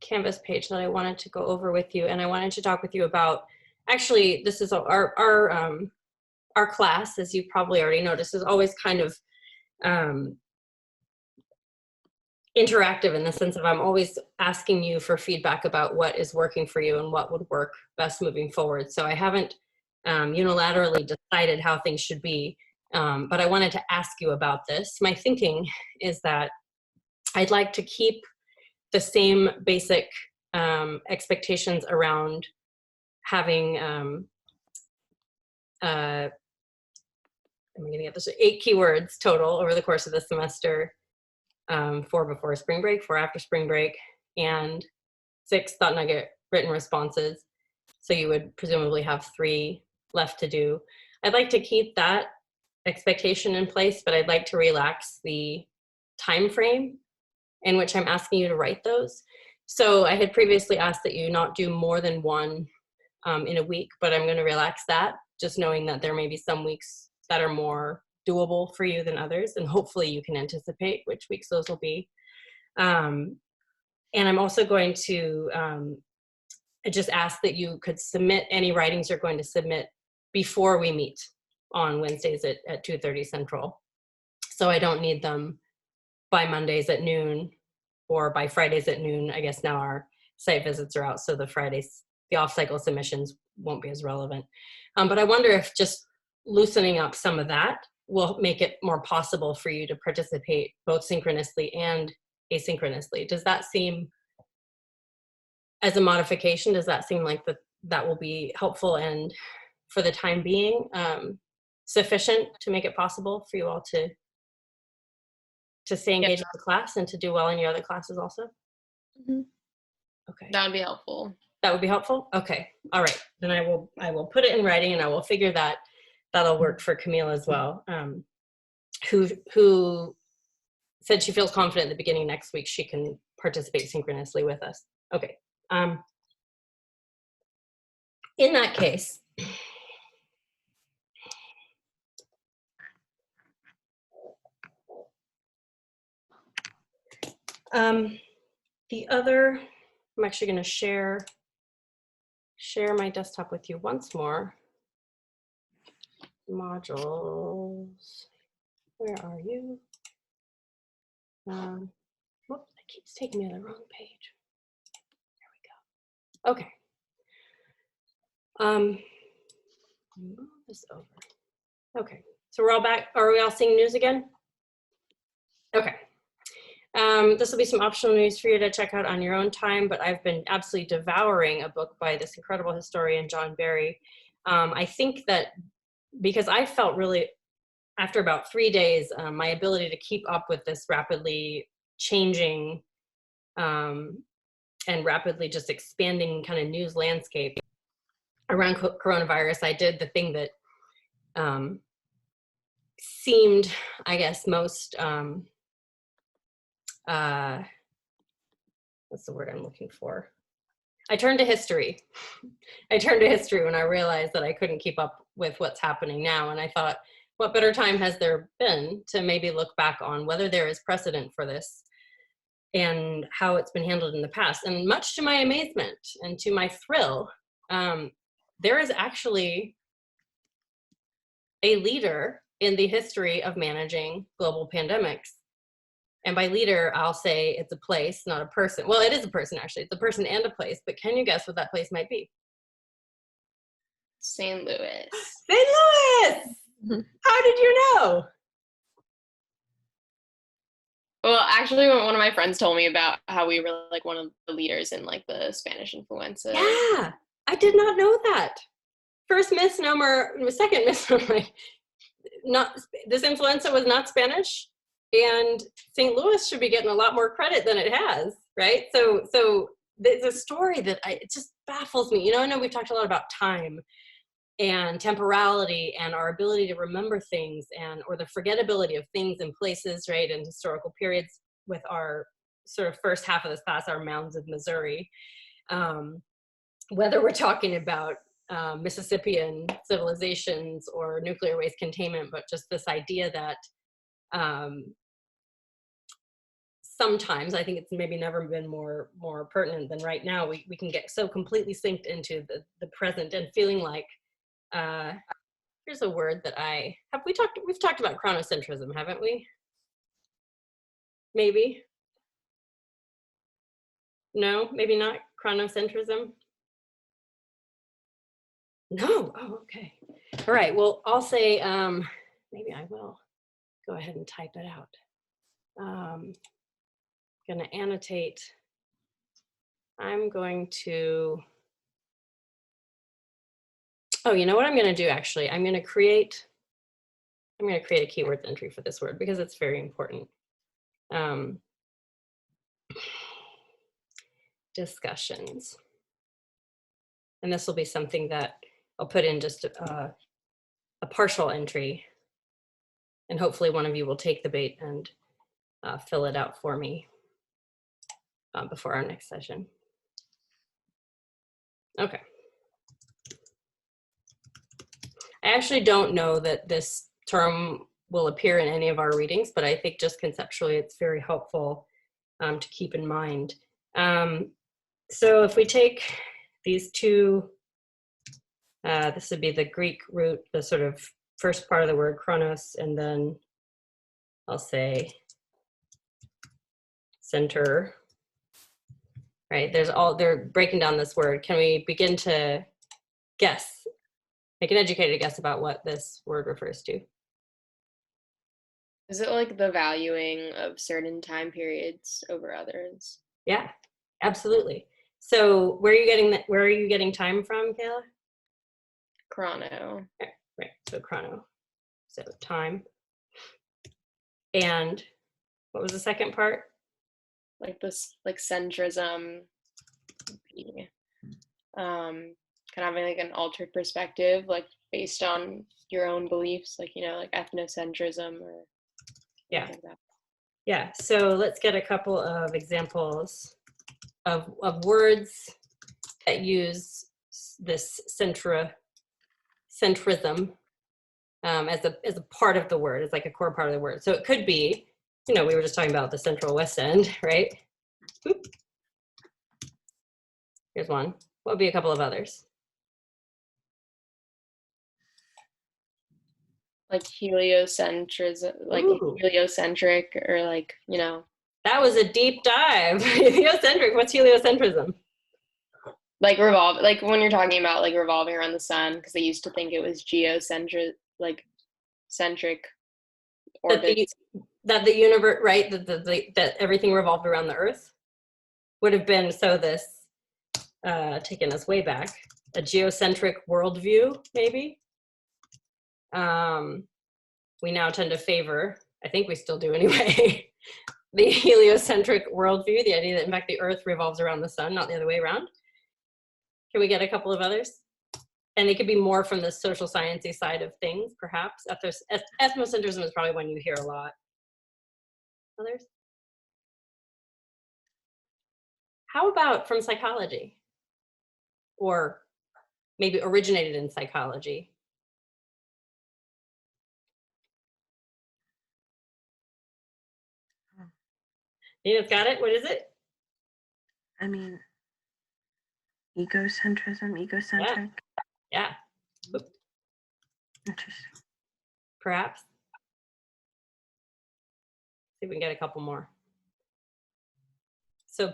Canvas page that I wanted to go over with you, and I wanted to talk with you about. Actually, this is our class, as you probably already noticed, is always kind of interactive in the sense of I'm always asking you for feedback about what is working for you and what would work best moving forward. So I haven't unilaterally decided how things should be, but I wanted to ask you about this. My thinking is that I'd like to keep the same basic expectations around having, I'm going to get this, 8 keywords total over the course of the semester, 4 before spring break, 4 after spring break, and 6 thought nugget written responses. So you would presumably have 3 left to do. I'd like to keep that expectation in place, but I'd like to relax the time frame in which I'm asking you to write those. So I had previously asked that you not do more than 1 in a week, but I'm going to relax that, just knowing that there may be some weeks that are more doable for you than others, and hopefully you can anticipate which weeks those will be. And I'm also going to just ask that you could submit any writings you're going to submit before we meet on Wednesdays at 2:30 Central. So I don't need them by Mondays at noon or by Fridays at noon. I guess now our site visits are out, so the off-cycle submissions won't be as relevant. But I wonder if just loosening up some of that will make it more possible for you to participate both synchronously and asynchronously. Does that seem, as a modification, does that seem like that will be helpful and, for the time being, sufficient to make it possible for you all to stay engaged in the class and to do well in your other classes also? Mm-hmm. Okay. That would be helpful. That would be helpful? Okay. All right. Then I will put it in writing, and I will figure that'll work for Camille as well, who said she feels confident at the beginning next week she can participate synchronously with us. Okay. In that case, The other, I'm actually going to share my desktop with you once more. Modules, where are you? Whoops, it keeps taking me to the wrong page. There we go. Okay. Move this over. Okay, so we're all back. Are we all seeing news again? Okay. This will be some optional news for you to check out on your own time, but I've been absolutely devouring a book by this incredible historian, John Barry. I think that because I felt really, after about 3 days, my ability to keep up with this rapidly changing and rapidly just expanding kind of news landscape around coronavirus, I did the thing that seemed, I guess, most, what's the word I'm looking for? I turned to history. I turned to history when I realized that I couldn't keep up with what's happening now. And I thought, what better time has there been to maybe look back on whether there is precedent for this and how it's been handled in the past. And much to my amazement and to my thrill, there is actually a leader in the history of managing global pandemics. And by leader, I'll say it's a place, not a person. Well, it is a person, actually. It's a person and a place. But can you guess what that place might be? St. Louis. St. Louis! How did you know? Well, actually, one of my friends told me about how we were like one of the leaders in like the Spanish influenza. Yeah, I did not know that. First misnomer, second misnomer. This influenza was not Spanish. And St. Louis should be getting a lot more credit than it has, right? So there's a story that it just baffles me. You know, I know we've talked a lot about time and temporality and our ability to remember things or the forgettability of things and places, right, and historical periods with our sort of first half of this class, our mounds of Missouri. Whether we're talking about Mississippian civilizations or nuclear waste containment, but just this idea that sometimes, I think it's maybe never been more pertinent than right now, we can get so completely synced into the present and feeling like, here's a word that we've talked about chronocentrism, haven't we? Maybe? No, maybe not chronocentrism? No, oh, okay. All right, well, I'll say, maybe I will go ahead and type it out. Going to annotate. I'm going to, oh, you know what I'm going to do actually? I'm going to create a keywords entry for this word because it's very important. Discussions. And this will be something that I'll put in just a partial entry. And hopefully one of you will take the bait and fill it out for me before our next session. Okay. I actually don't know that this term will appear in any of our readings, but I think just conceptually it's very helpful to keep in mind. So if we take these two, this would be the Greek root, the sort of first part of the word chronos, and then I'll say center, right? They're breaking down this word. Can we begin to guess, make an educated guess about what this word refers to? Is it like the valuing of certain time periods over others? Yeah, absolutely. So where are you getting time from, Kayla? Chrono. Right, so chrono. So time. And what was the second part? Like this, like centrism. Kind of having like an altered perspective, like based on your own beliefs, like, you know, like ethnocentrism or like that. Yeah, so let's get a couple of examples of words that use this centrism as a part of the word, as like a core part of the word. So it could be you know, we were just talking about the Central West End, right? Oop. Here's one. What would be a couple of others? Like heliocentrism, like Ooh. heliocentric, or like, you know. That was a deep dive. Heliocentric, what's heliocentrism? Like when you're talking about like revolving around the sun, because they used to think it was geocentric, like centric orbits. That the universe, right, that everything revolved around the Earth would have been, so this, taking us way back, a geocentric worldview, maybe. We now tend to favor, I think we still do anyway, the heliocentric worldview, the idea that in fact the Earth revolves around the sun, not the other way around. Can we get a couple of others? And they could be more from the social sciencey side of things, perhaps. Ethnocentrism is probably one you hear a lot. Others? How about from psychology? Or maybe originated in psychology? Nina's got it. What is it? I mean, egocentric. Yeah. Oop. Interesting. Perhaps. See if we can get a couple more. So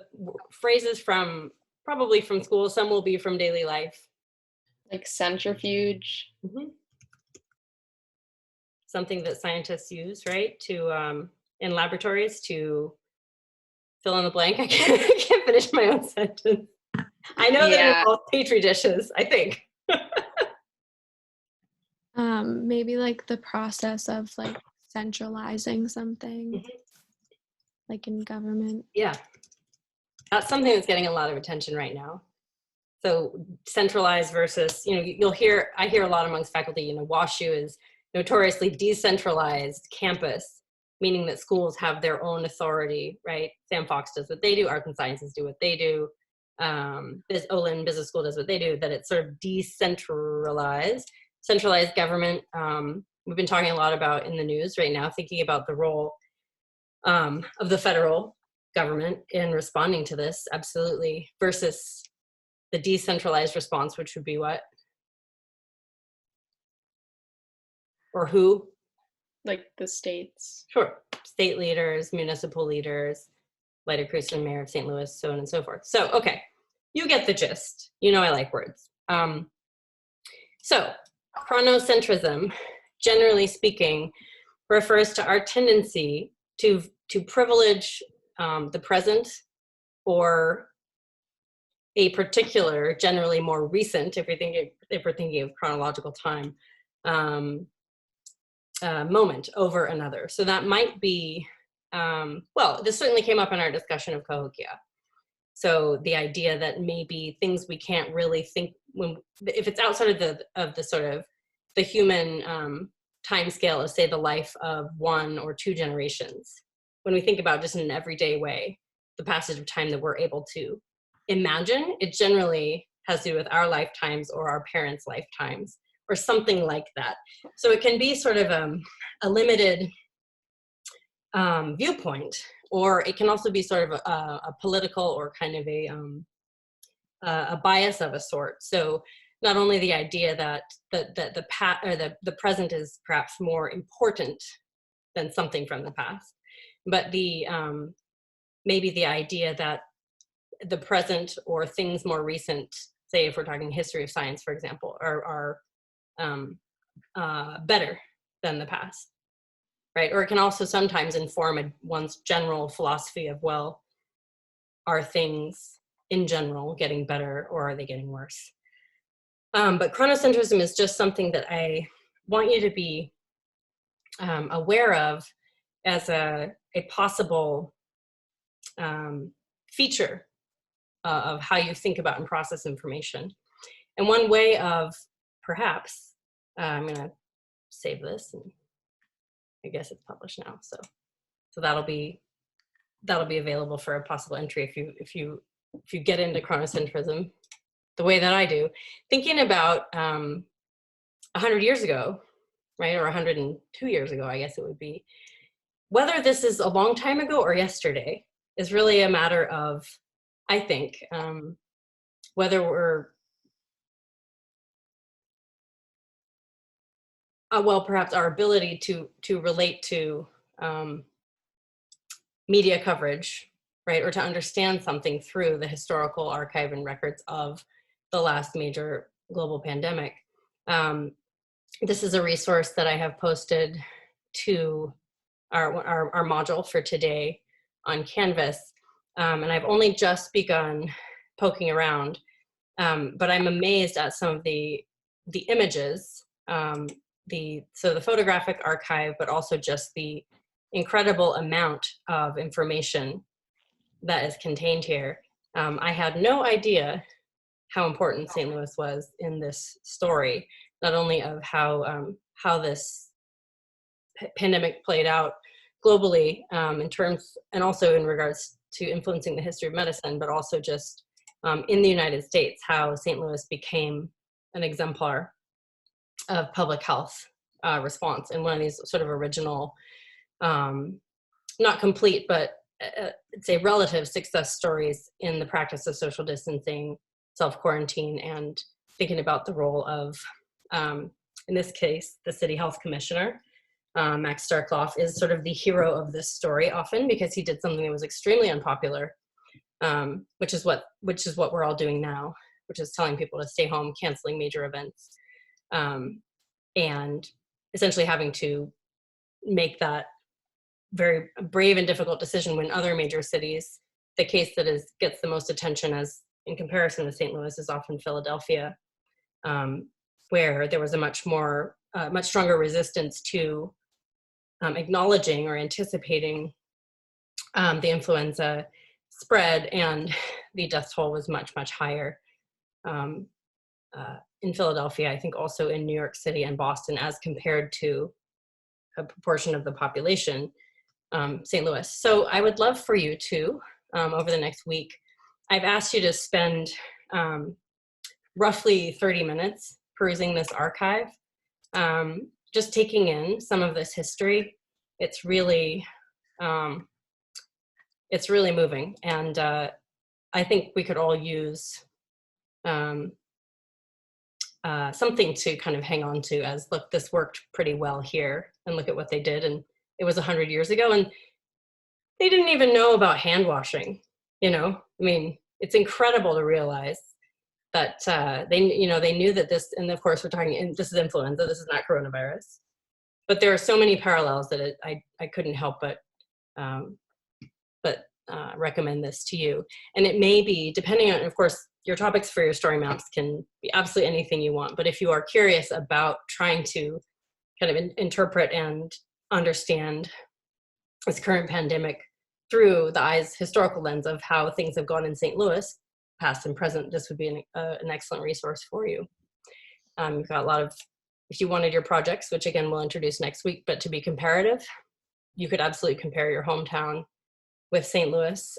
phrases from, probably from school, some will be from daily life. Like centrifuge. Mm-hmm. Something that scientists use, right, to in laboratories to fill in the blank. I can't finish my own sentence. I know that it involves petri dishes, I think. Maybe like the process of like centralizing something, Mm-hmm. like in government. Yeah, that's something that's getting a lot of attention right now. So centralized versus, you know, I hear a lot amongst faculty, you know, WashU is notoriously decentralized campus, meaning that schools have their own authority, right? Sam Fox does what they do, Arts and Sciences do what they do, Olin Business School does what they do, that it's sort of decentralized. Centralized government, we've been talking a lot about in the news right now, thinking about the role of the federal government in responding to this, absolutely, versus the decentralized response, which would be what? Or who? Like the states. Sure, state leaders, municipal leaders, Lyda Kristen, mayor of St. Louis, so on and so forth. So, okay, you get the gist. You know I like words. So, chronocentrism, generally speaking, refers to our tendency to privilege the present or a particular, generally more recent, if we're thinking of chronological time, moment over another. So that might be, well, this certainly came up in our discussion of Cahokia. So the idea that maybe things we can't really think, if it's outside of the sort of the human time scale of, say, the life of 1 or 2 generations, when we think about just in an everyday way, the passage of time that we're able to imagine, it generally has to do with our lifetimes or our parents' lifetimes or something like that. So it can be sort of a limited viewpoint, or it can also be sort of a political or kind of a bias of a sort. So not only the idea that the present is perhaps more important than something from the past, but the maybe the idea that the present or things more recent, say if we're talking history of science, for example, are better than the past, right? Or it can also sometimes inform one's general philosophy of, well, are things in general getting better or are they getting worse? But chronocentrism is just something that I want you to be aware of as a possible feature of how you think about and process information. And one way of, perhaps, I'm gonna save this, and I guess it's published now, so that'll be available for a possible entry if you get into chronocentrism the way that I do, thinking about 100 years ago, right, or 102 years ago, I guess it would be, whether this is a long time ago or yesterday is really a matter of, I think, whether we're, well, perhaps our ability to relate to media coverage, right, or to understand something through the historical archive and records of the last major global pandemic. This is a resource that I have posted to our module for today on Canvas, and I've only just begun poking around, but I'm amazed at some of the images, so the photographic archive, but also just the incredible amount of information that is contained here. I had no idea how important St. Louis was in this story, not only of how this pandemic played out globally in terms, and also in regards to influencing the history of medicine, but also just in the United States, how St. Louis became an exemplar of public health response and one of these sort of original, not complete, but it's a relative success stories in the practice of social distancing, self-quarantine, and thinking about the role of, in this case, the city health commissioner. Max Starkloff is sort of the hero of this story often because he did something that was extremely unpopular, which is what we're all doing now, which is telling people to stay home, canceling major events, and essentially having to make that very brave and difficult decision when other major cities, the case that gets the most attention as in comparison to St. Louis is often Philadelphia, where there was a much stronger resistance to acknowledging or anticipating the influenza spread, and the death toll was much, much higher in Philadelphia, I think also in New York City and Boston as compared to a proportion of the population, St. Louis. So I would love for you to, over the next week, I've asked you to spend roughly 30 minutes perusing this archive, just taking in some of this history. It's really moving, and I think we could all use something to kind of hang on to as, look, this worked pretty well here, and look at what they did, and it was 100 years ago, and they didn't even know about hand washing, you know? I mean, it's incredible to realize that they knew that this, and of course we're talking, this is influenza, this is not coronavirus, but there are so many parallels that I couldn't help but recommend this to you. And it may be, depending on, of course, your topics for your story maps can be absolutely anything you want, but if you are curious about trying to kind of interpret and understand this current pandemic through the historical lens of how things have gone in St. Louis, past and present, this would be an excellent resource for you. You've got a lot of, if you wanted your projects, which again we'll introduce next week, but to be comparative, you could absolutely compare your hometown with St. Louis.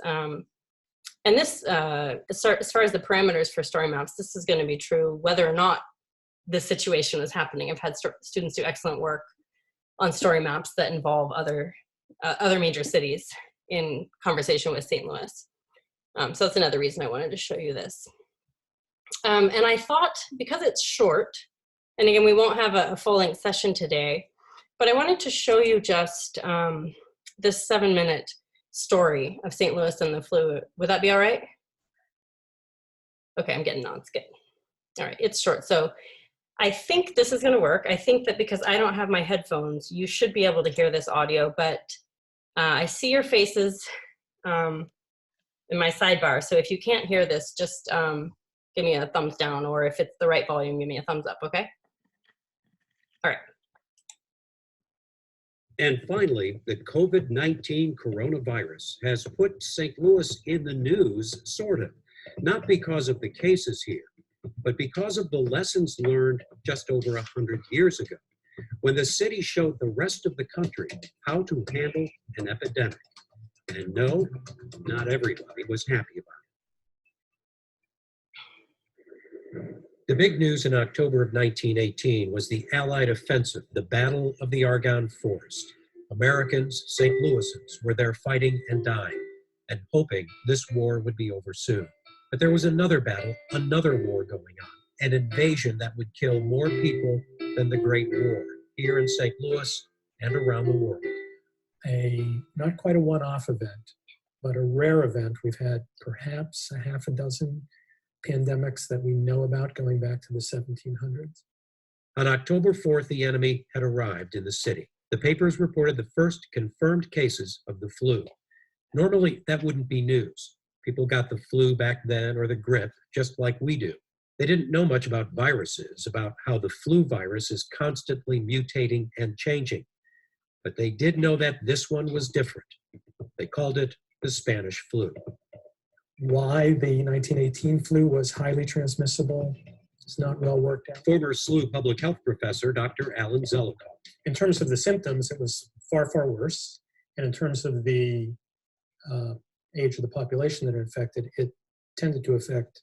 And this, as far as the parameters for story maps, this is going to be true whether or not this situation is happening. I've had students do excellent work on story maps that involve other major cities in conversation with St. Louis. So that's another reason I wanted to show you this. And I thought, because it's short, and again, we won't have a full-length session today, but I wanted to show you just this 7-minute story of St. Louis and the flu. Would that be all right? Okay, I'm getting nods, good. All right, it's short. So I think this is gonna work. I think that because I don't have my headphones, you should be able to hear this audio, but I see your faces in my sidebar. So if you can't hear this, just give me a thumbs down, or if it's the right volume, give me a thumbs up, okay? All right. And finally, the COVID-19 coronavirus has put St. Louis in the news, sort of, not because of the cases here, but because of the lessons learned just over 100 years ago, when the city showed the rest of the country how to handle an epidemic. And no, not everybody was happy about it. The big news in October of 1918 was the Allied offensive, the Battle of the Argonne Forest. Americans, St. Louisans, were there fighting and dying and hoping this war would be over soon. But there was another battle, another war going on, an invasion that would kill more people than the Great War here in St. Louis and around the world. Not quite a one-off event, but a rare event. We've had perhaps a half a dozen pandemics that we know about going back to the 1700s. On October 4th, the enemy had arrived in the city. The papers reported the first confirmed cases of the flu. Normally, that wouldn't be news. People got the flu back then, or the grip, just like we do. They didn't know much about viruses, about how the flu virus is constantly mutating and changing. But they did know that this one was different. They called it the Spanish flu. Why the 1918 flu was highly transmissible is not well worked out. Former SLU public health professor, Dr. Alan Zelikow. In terms of the symptoms, it was far, far worse. And in terms of the age of the population that are infected, it tended to affect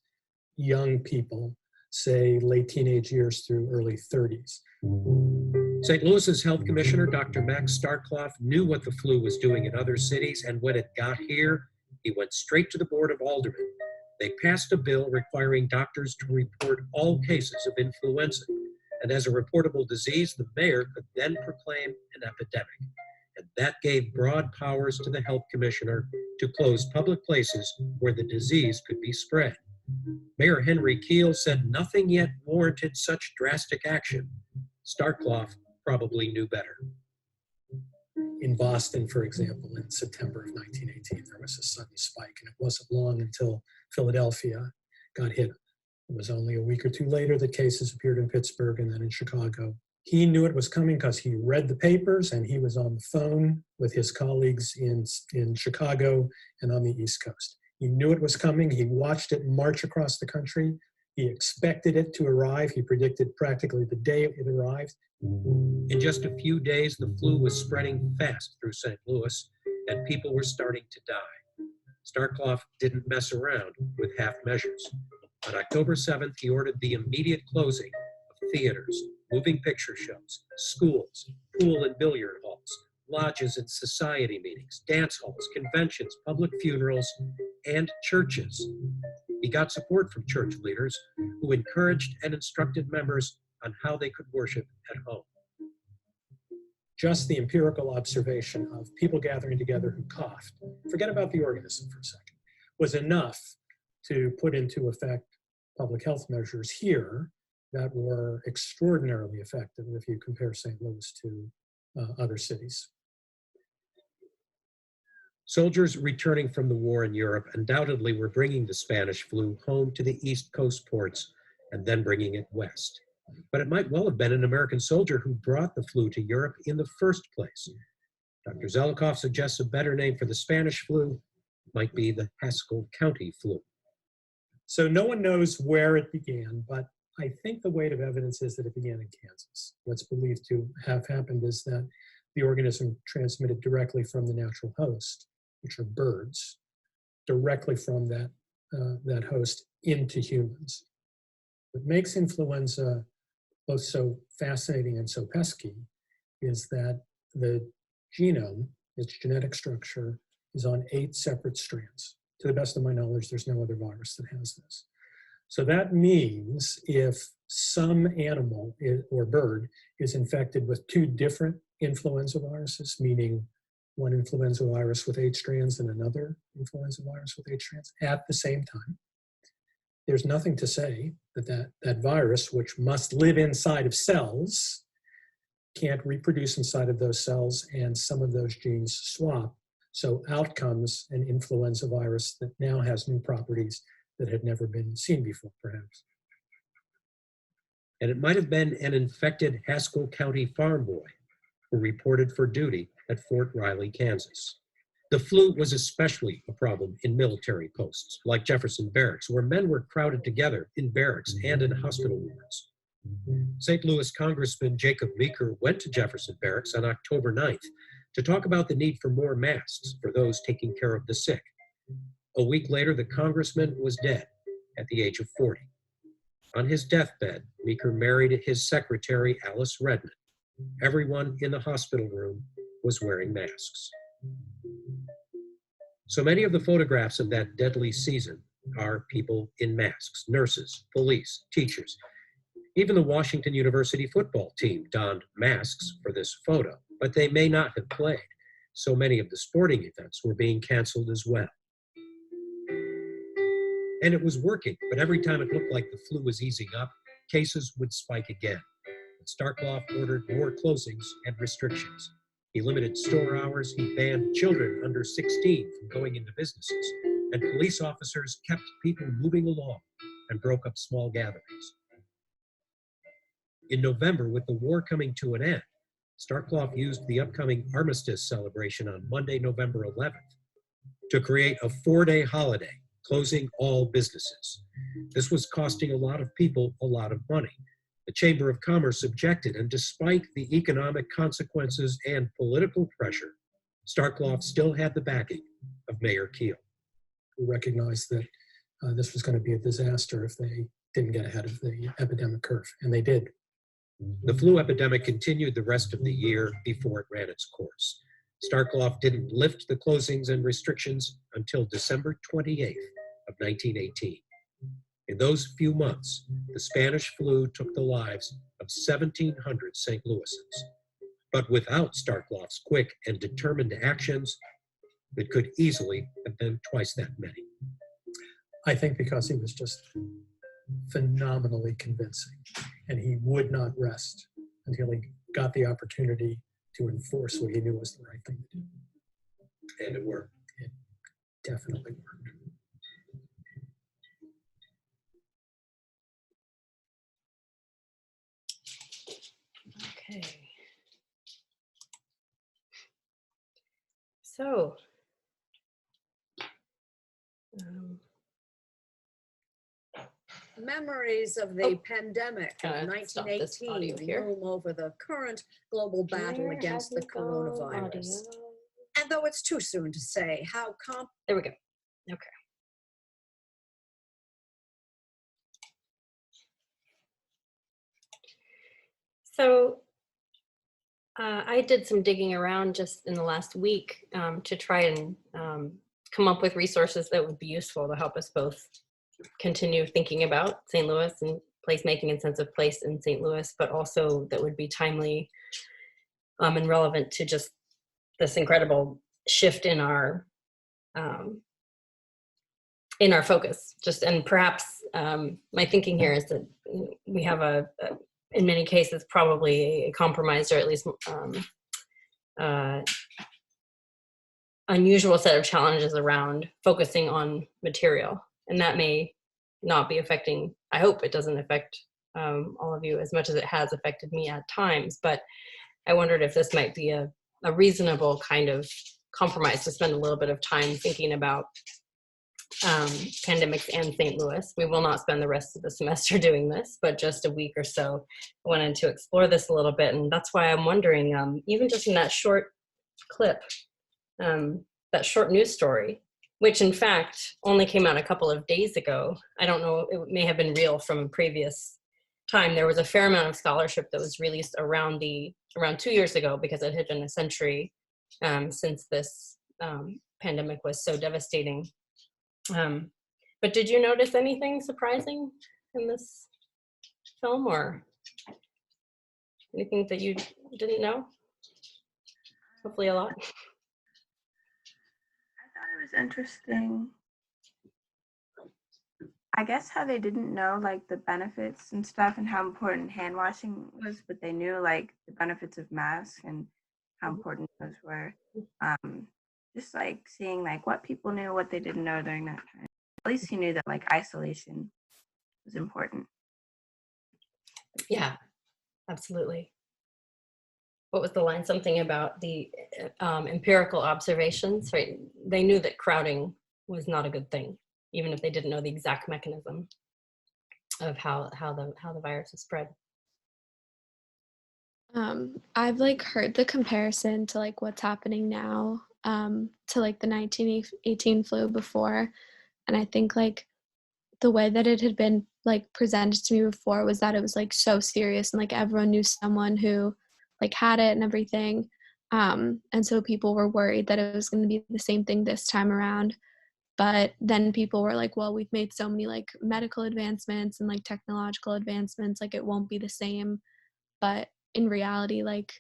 young people, say late teenage years through early 30s. St. Louis's health commissioner, Dr. Max Starkloff, knew what the flu was doing in other cities, and when it got here, he went straight to the Board of Aldermen. They passed a bill requiring doctors to report all cases of influenza, and as a reportable disease, the mayor could then proclaim an epidemic. And that gave broad powers to the health commissioner to close public places where the disease could be spread. Mayor Henry Keel said nothing yet warranted such drastic action. Starkloff probably knew better. In Boston, for example, in September of 1918, there was a sudden spike, and it wasn't long until Philadelphia got hit. It was only a week or two later that cases appeared in Pittsburgh and then in Chicago. He knew it was coming because he read the papers and he was on the phone with his colleagues in Chicago and on the East Coast. He knew it was coming. He watched it march across the country. He expected it to arrive. He predicted practically the day it arrived. In just a few days, the flu was spreading fast through St. Louis, and people were starting to die. Starkloff didn't mess around with half measures. On October 7th, he ordered the immediate closing of theaters, moving picture shows, schools, pool and billiard halls, lodges and society meetings, dance halls, conventions, public funerals, and churches. He got support from church leaders who encouraged and instructed members on how they could worship at home. Just the empirical observation of people gathering together who coughed, forget about the organism for a second, was enough to put into effect public health measures here that were extraordinarily effective if you compare St. Louis to other cities. Soldiers returning from the war in Europe undoubtedly were bringing the Spanish flu home to the East Coast ports and then bringing it west. But it might well have been an American soldier who brought the flu to Europe in the first place. Dr. Zelikow suggests a better name for the Spanish flu might be the Haskell County flu. So no one knows where it began, but I think the weight of evidence is that it began in Kansas. What's believed to have happened is that the organism transmitted directly from the natural host, which are birds, directly from that host into humans. What makes influenza both so fascinating and so pesky is that the genome, its genetic structure, is on 8 separate strands. To the best of my knowledge, there's no other virus that has this. So that means if some animal or bird is infected with 2 different influenza viruses, meaning one influenza virus with 8 strands and another influenza virus with 8 strands at the same time, there's nothing to say that virus, which must live inside of cells, can't reproduce inside of those cells, and some of those genes swap. So out comes an influenza virus that now has new properties that had never been seen before, perhaps. And it might have been an infected Haskell County farm boy who reported for duty at Fort Riley, Kansas. The flu was especially a problem in military posts, like Jefferson Barracks, where men were crowded together in barracks and in hospital wards. St. Louis Congressman Jacob Meeker went to Jefferson Barracks on October 9th to talk about the need for more masks for those taking care of the sick. A week later, the congressman was dead at the age of 40. On his deathbed, Meeker married his secretary, Alice Redmond. Everyone in the hospital room was wearing masks. So many of the photographs of that deadly season are people in masks, nurses, police, teachers. Even the Washington University football team donned masks for this photo, but they may not have played. So many of the sporting events were being canceled as well. And it was working, but every time it looked like the flu was easing up, cases would spike again. And Starkloff ordered more closings and restrictions. He limited store hours, he banned children under 16 from going into businesses, and police officers kept people moving along and broke up small gatherings. In November, with the war coming to an end, Starkloff used the upcoming armistice celebration on Monday, November 11th, to create a 4-day holiday, closing all businesses. This was costing a lot of people a lot of money. The Chamber of Commerce objected, and despite the economic consequences and political pressure, Starkloff still had the backing of Mayor Keel. We recognized that this was going to be a disaster if they didn't get ahead of the epidemic curve, and they did. The flu epidemic continued the rest of the year before it ran its course. Starkloff didn't lift the closings and restrictions until December 28th of 1918. In those few months, the Spanish flu took the lives of 1,700 St. Louisans. But without Starkloff's quick and determined actions, it could easily have been twice that many. I think because he was just phenomenally convincing, and he would not rest until he got the opportunity to enforce what he knew was the right thing to do. And it worked. It definitely worked. Okay. So, memories of the Oh, pandemic gonna of stop this 1918 audio here. loom over the current global battle where against have the you gone, coronavirus. audio? And though it's too soon to say how There we go. Okay. So I did some digging around just in the last week to try and come up with resources that would be useful to help us both continue thinking about St. Louis and placemaking and sense of place in St. Louis, but also that would be timely and relevant to just this incredible shift in our focus. Just, and perhaps my thinking here is that we have in many cases, probably a compromised or at least unusual set of challenges around focusing on material. And that may not be affecting, I hope it doesn't affect all of you as much as it has affected me at times, but I wondered if this might be a reasonable kind of compromise to spend a little bit of time thinking about pandemics and St. Louis. We will not spend the rest of the semester doing this, but just a week or so. I wanted to explore this a little bit, and that's why I'm wondering, even just in that short clip, that short news story, which in fact only came out a couple of days ago. I don't know, it may have been real from a previous time. There was a fair amount of scholarship that was released around 2 years ago, because it had been a century since this pandemic was so devastating. But did you notice anything surprising in this film, or anything that you didn't know? Hopefully a lot. I thought it was interesting. I guess how they didn't know like the benefits and stuff and how important hand washing was, but they knew like the benefits of masks and how important those were. Just like seeing like what people knew, what they didn't know during that time. At least he knew that like isolation was important. Yeah, absolutely. What was the line? Something about the empirical observations, right? They knew that crowding was not a good thing, even if they didn't know the exact mechanism of how the virus is spread. I've like heard the comparison to like what's happening now to like the 1918 flu before, and I think like the way that it had been like presented to me before was that it was like so serious and like everyone knew someone who like had it and everything. And so people were worried that it was going to be the same thing this time around. But then people were like, well, we've made so many like medical advancements and like technological advancements, like it won't be the same. But in reality, like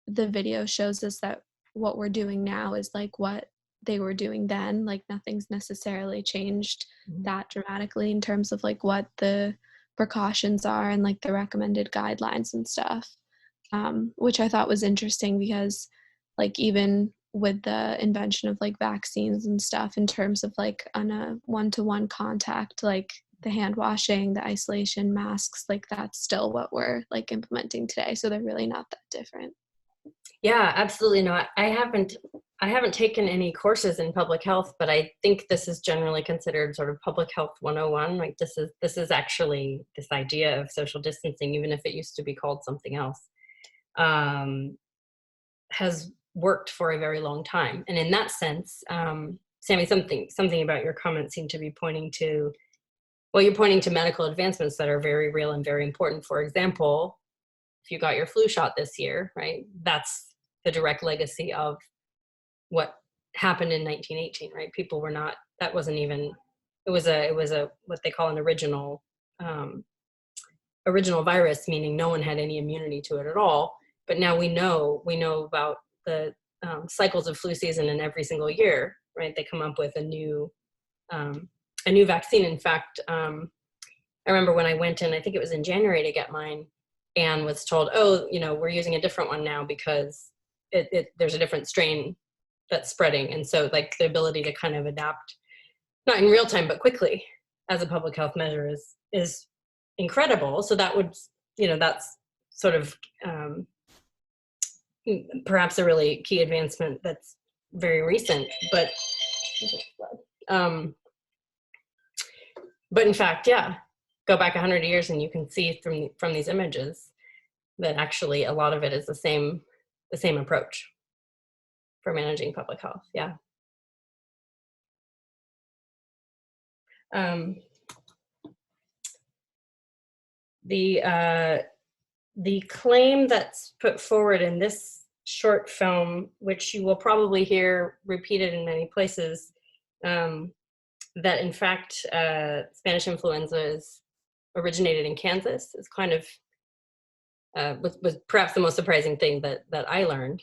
the video shows us that what we're doing now is like what they were doing then. Like nothing's necessarily changed that dramatically in terms of like what the precautions are and like the recommended guidelines and stuff, which I thought was interesting because like even with the invention of like vaccines and stuff in terms of like on a one-to-one contact, like the hand washing, the isolation, masks, like that's still what we're like implementing today. So they're really not that different. Yeah, absolutely not. I haven't taken any courses in public health, but I think this is generally considered sort of public health 101. Like this is actually this idea of social distancing, even if it used to be called something else, has worked for a very long time. And in that sense, Sammy, something about your comment seemed to be pointing to, well, you're pointing to medical advancements that are very real and very important. For example, if you got your flu shot this year, right, that's the direct legacy of what happened in 1918, right? People were not, that wasn't even, it was a what they call an original virus, meaning no one had any immunity to it at all. But now we know about the cycles of flu season, and every single year, right, they come up with a new vaccine. In fact, I remember when I went in, I think it was in January to get mine, and was told, oh, we're using a different one now because there's a different strain that's spreading. And so like the ability to kind of adapt, not in real time, but quickly as a public health measure is incredible. So that would, that's sort of perhaps a really key advancement that's very recent, but in fact, yeah, go back 100 years and you can see from these images that actually a lot of it is the same approach for managing public health. Yeah. The claim that's put forward in this short film, which you will probably hear repeated in many places, that in fact Spanish influenza originated in Kansas, is kind of was perhaps the most surprising thing that I learned.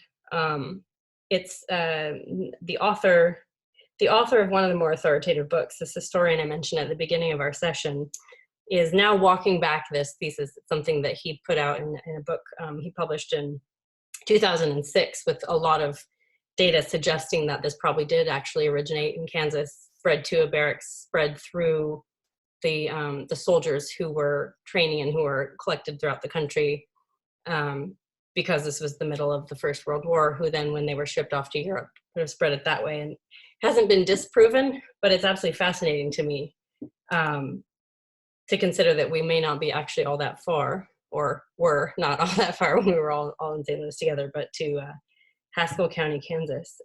It's the author of one of the more authoritative books, this historian I mentioned at the beginning of our session, is now walking back this thesis. It's something that he put out in a book he published in 2006 with a lot of data suggesting that this probably did actually originate in Kansas, spread to a barracks, spread through the soldiers who were training and who were collected throughout the country, because this was the middle of the First World War, who then, when they were shipped off to Europe, could have spread it that way. And hasn't been disproven, but it's absolutely fascinating to me to consider that we may not be actually all that far, or were not all that far when we were all in St. Louis together, but to Haskell County, Kansas.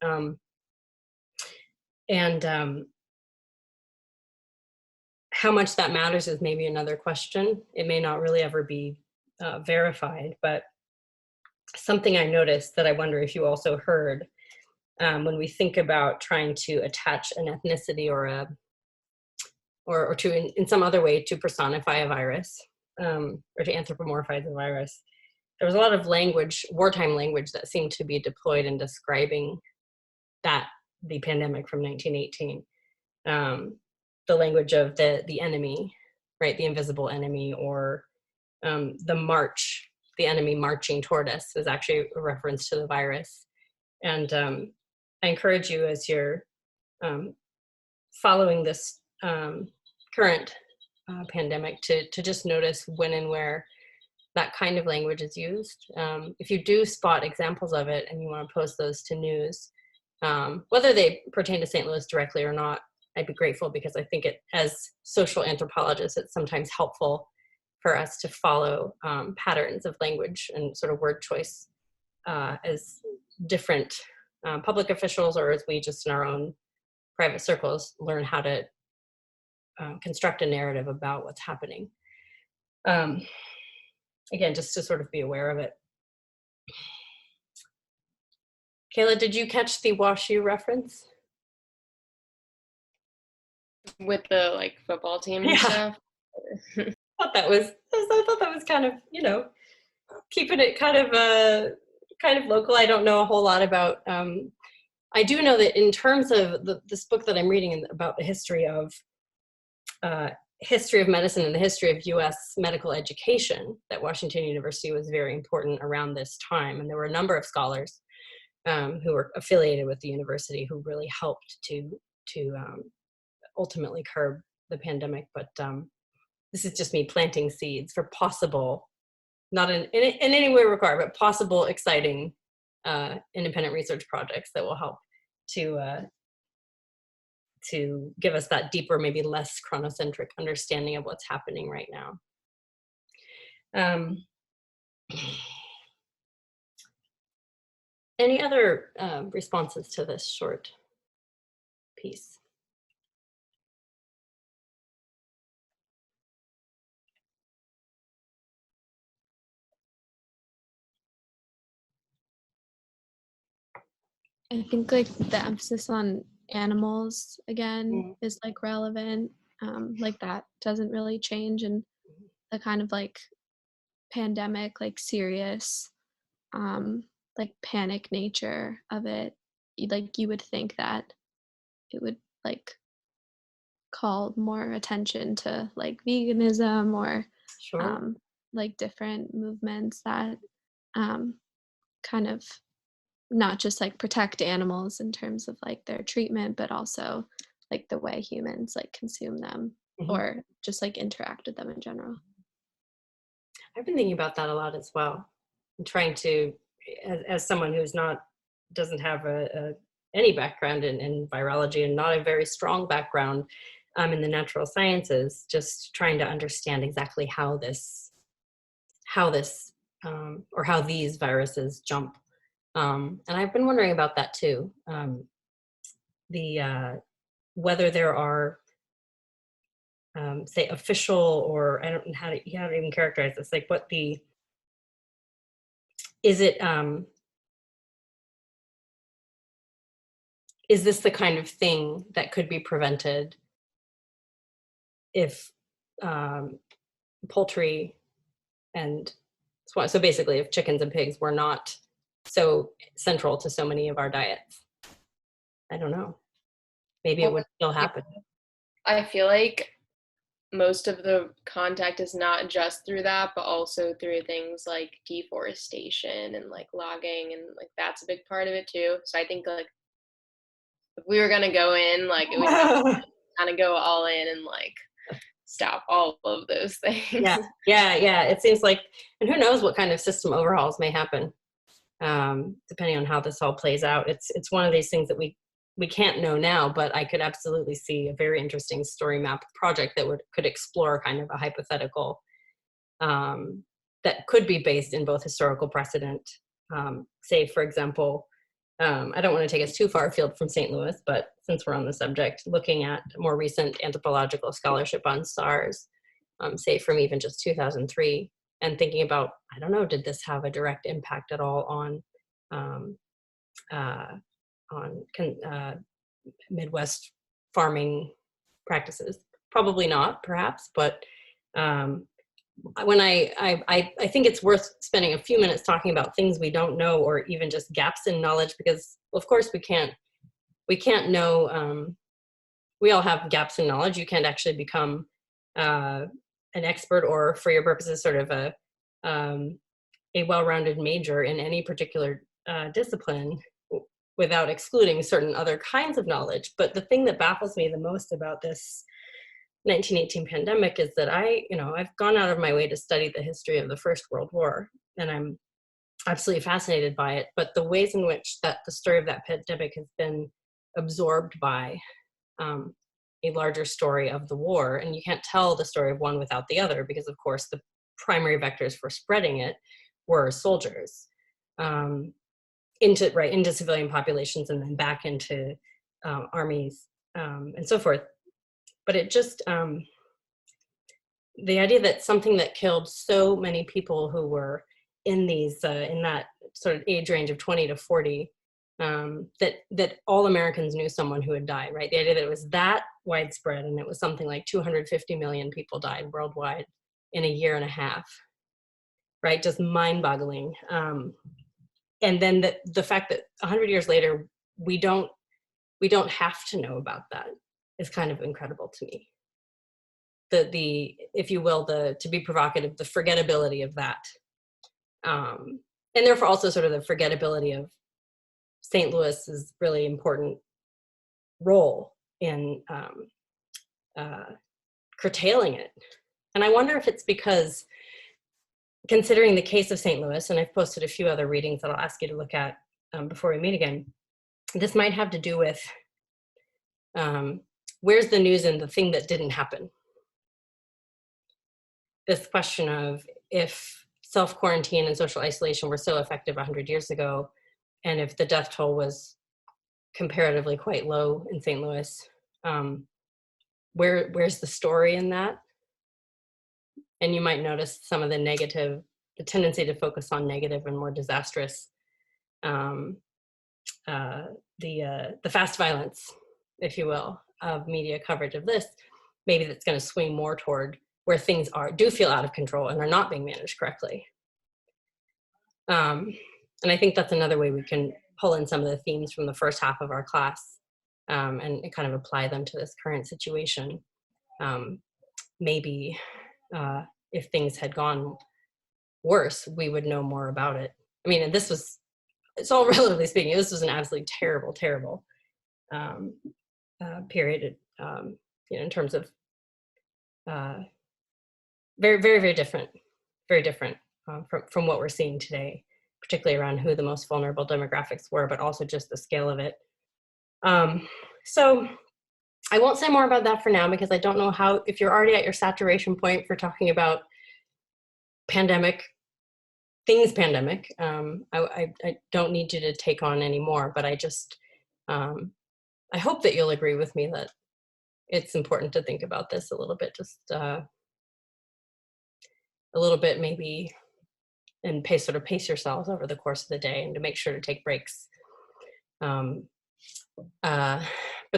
How much that matters is maybe another question. It may not really ever be verified, but something I noticed that I wonder if you also heard when we think about trying to attach an ethnicity or to in some other way to personify a virus, or to anthropomorphize a virus. There was a lot of language, wartime language, that seemed to be deployed in describing the pandemic from 1918. The language of the enemy, right? The invisible enemy, or the march, the enemy marching toward us, is actually a reference to the virus. And I encourage you, as you're following this current pandemic, to just notice when and where that kind of language is used. If you do spot examples of it and you want to post those to news, whether they pertain to St. Louis directly or not, I'd be grateful, because I think as social anthropologists, it's sometimes helpful for us to follow patterns of language and sort of word choice as different public officials, or as we just in our own private circles learn how to construct a narrative about what's happening. Again, just to sort of be aware of it. Kayla, did you catch the WashU reference? With the like football team and Yeah. stuff. I thought that was kind of, you know, keeping it kind of local. I don't know a whole lot about. I do know that in terms of this book that I'm reading about the history of medicine and the history of U.S. medical education, that Washington University was very important around this time, and there were a number of scholars who were affiliated with the university who really helped to ultimately curb the pandemic. But this is just me planting seeds for possible, not in any way required, but possible exciting independent research projects that will help to give us that deeper, maybe less chronocentric understanding of what's happening right now. Any other responses to this short piece? I think like the emphasis on animals again is like relevant. Like that doesn't really change, and the kind of like pandemic, like serious, like panic nature of it. You would think that it would like call more attention to like veganism or Sure. like different movements that kind of not just like protect animals in terms of like their treatment, but also like the way humans like consume them or just like interact with them in general. I've been thinking about that a lot as well. I'm trying to, as someone who's doesn't have any background in virology and not a very strong background in the natural sciences, just trying to understand exactly how these viruses jump. And I've been wondering about that too. Whether there are, say, official, or I don't know how to even characterize this, like what is this the kind of thing that could be prevented if poultry and swine, so basically if chickens and pigs were not so central to so many of our diets? I don't know. Maybe it would still happen. I feel like most of the contact is not just through that, but also through things like deforestation and like logging, and like that's a big part of it too. So I think like if we were gonna go in, like it would kind of go all in and like stop all of those things. Yeah. It seems like, and who knows what kind of system overhauls may happen, depending on how this all plays out. It's one of these things that we can't know now, but I could absolutely see a very interesting story map project that could explore kind of a hypothetical that could be based in both historical precedent. Say, for example, I don't want to take us too far afield from St. Louis, but since we're on the subject, looking at more recent anthropological scholarship on SARS, say from even just 2003, and thinking about, I don't know, did this have a direct impact at all on Midwest farming practices? Probably not, perhaps, but when I think it's worth spending a few minutes talking about things we don't know, or even just gaps in knowledge, because of course we can't know. We all have gaps in knowledge. You can't actually become an expert, or for your purposes, sort of a well-rounded major in any particular discipline without excluding certain other kinds of knowledge. But the thing that baffles me the most about this 1918 pandemic is that I've gone out of my way to study the history of the First World War, and I'm absolutely fascinated by it. But the ways in which the story of that pandemic has been absorbed by a larger story of the war, and you can't tell the story of one without the other, because of course the primary vectors for spreading it were soldiers into civilian populations, and then back into armies and so forth. But it just the idea that something that killed so many people who were in that sort of age range of 20 to 40 that all Americans knew someone who had died, right? The idea that it was that widespread, and it was something like 250 million people died worldwide in a year and a half, right? Just mind-boggling. And then the fact that 100 years later, we don't have to know about that is kind of incredible to me. The if you will, to be provocative, the forgettability of that. And therefore also sort of the forgettability of St. Louis's really important role in curtailing it. And I wonder if it's because, considering the case of St. Louis, and I've posted a few other readings that I'll ask you to look at before we meet again, this might have to do with where's the news in the thing that didn't happen? This question of if self-quarantine and social isolation were so effective 100 years ago, and if the death toll was comparatively quite low in St. Louis, where's the story in that? And you might notice some of the tendency to focus on negative and more disastrous, the fast violence, if you will, of media coverage of this. Maybe that's going to swing more toward where things do feel out of control and are not being managed correctly. And I think that's another way we can pull in some of the themes from the first half of our class and kind of apply them to this current situation. Maybe if things had gone worse, we would know more about it. I mean, and it's all relatively speaking, this was an absolutely terrible, terrible period, in terms of very, very, very different from what we're seeing today, particularly around who the most vulnerable demographics were, but also just the scale of it. So I won't say more about that for now, because I don't know if you're already at your saturation point for talking about pandemic, I don't need you to take on any more, but I just, I hope that you'll agree with me that it's important to think about this a little bit, just a little bit maybe, and pace yourselves over the course of the day, and to make sure to take breaks. But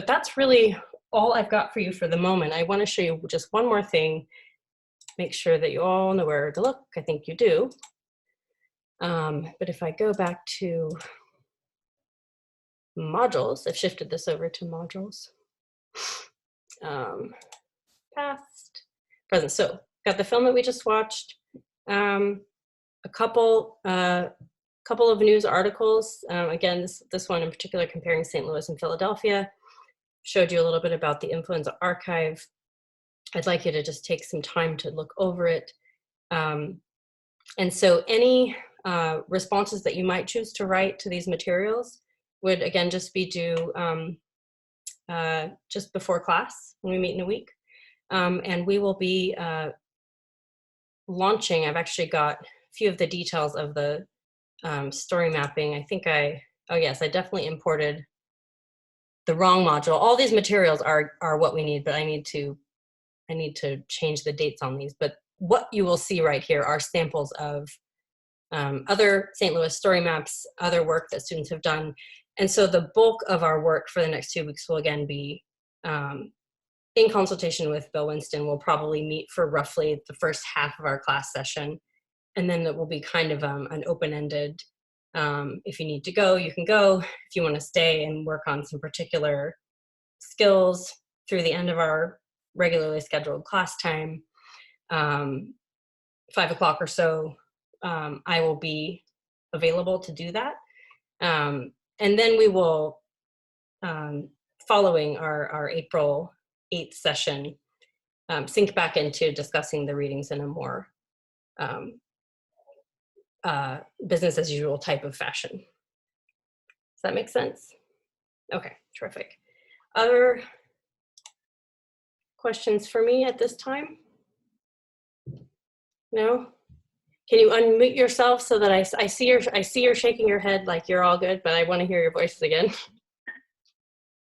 that's really all I've got for you for the moment. I want to show you just one more thing, make sure that you all know where to look. I think you do. But if I go back to modules, I've shifted this over to modules. Past, present. So got the film that we just watched, a couple of news articles. Again, this one in particular comparing St. Louis and Philadelphia. Showed you a little bit about the Influenza Archive. I'd like you to just take some time to look over it. And so any responses that you might choose to write to these materials would, again, just be due just before class when we meet in a week. And we will be launching, I've actually got a few of the details of the story mapping. I think oh yes, I definitely imported the wrong module. All these materials are what we need, but I need to change the dates on these. But what you will see right here are samples of other St. Louis story maps, other work that students have done. And so the bulk of our work for the next 2 weeks will again be in consultation with Bill Winston. We'll probably meet for roughly the first half of our class session. And then it will be kind of an open-ended, if you need to go, you can go. If you want to stay and work on some particular skills through the end of our regularly scheduled class time, 5 o'clock or so, I will be available to do that. And then we will, following our April 8th session, sink back into discussing the readings in a more business as usual type of fashion. Does that make sense? Okay, terrific. Other questions for me at this time? No? Can you unmute yourself so that I see you're shaking your head like you're all good, but I want to hear your voices again.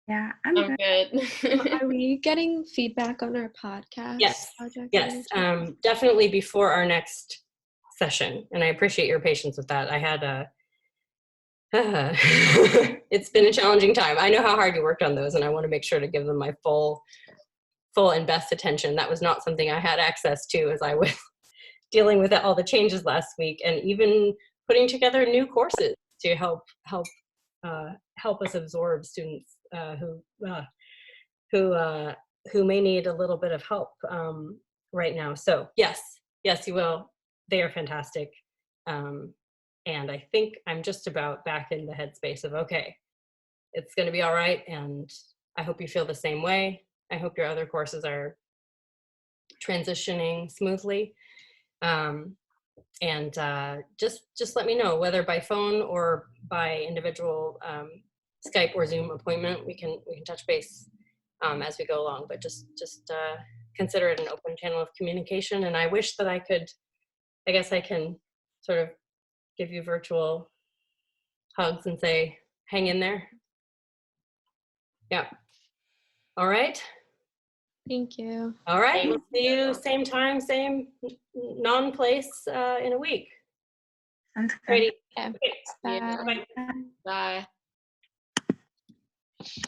Yeah, I'm good. Are we getting feedback on our podcast? Yes, project yes, manager? definitely before our next session. And I appreciate your patience with that. I had It's been a challenging time. I know how hard you worked on those, and I want to make sure to give them my full and best attention. That was not something I had access to as I was dealing with all the changes last week, and even putting together new courses to help us absorb students who may need a little bit of help right now. So yes, you will. They are fantastic. And I think I'm just about back in the headspace of, okay, it's going to be all right. And I hope you feel the same way. I hope your other courses are transitioning smoothly. And just let me know, whether by phone or by individual Skype or Zoom appointment. We can touch base as we go along. But just consider it an open channel of communication. And I wish that I guess I can sort of give you virtual hugs and say, hang in there. Yeah. All right. Thank you. All right. Thank We'll see you same time, same non-place in a week. Sounds good. Ready? Yeah. Okay. Yeah. Bye. Bye. Bye.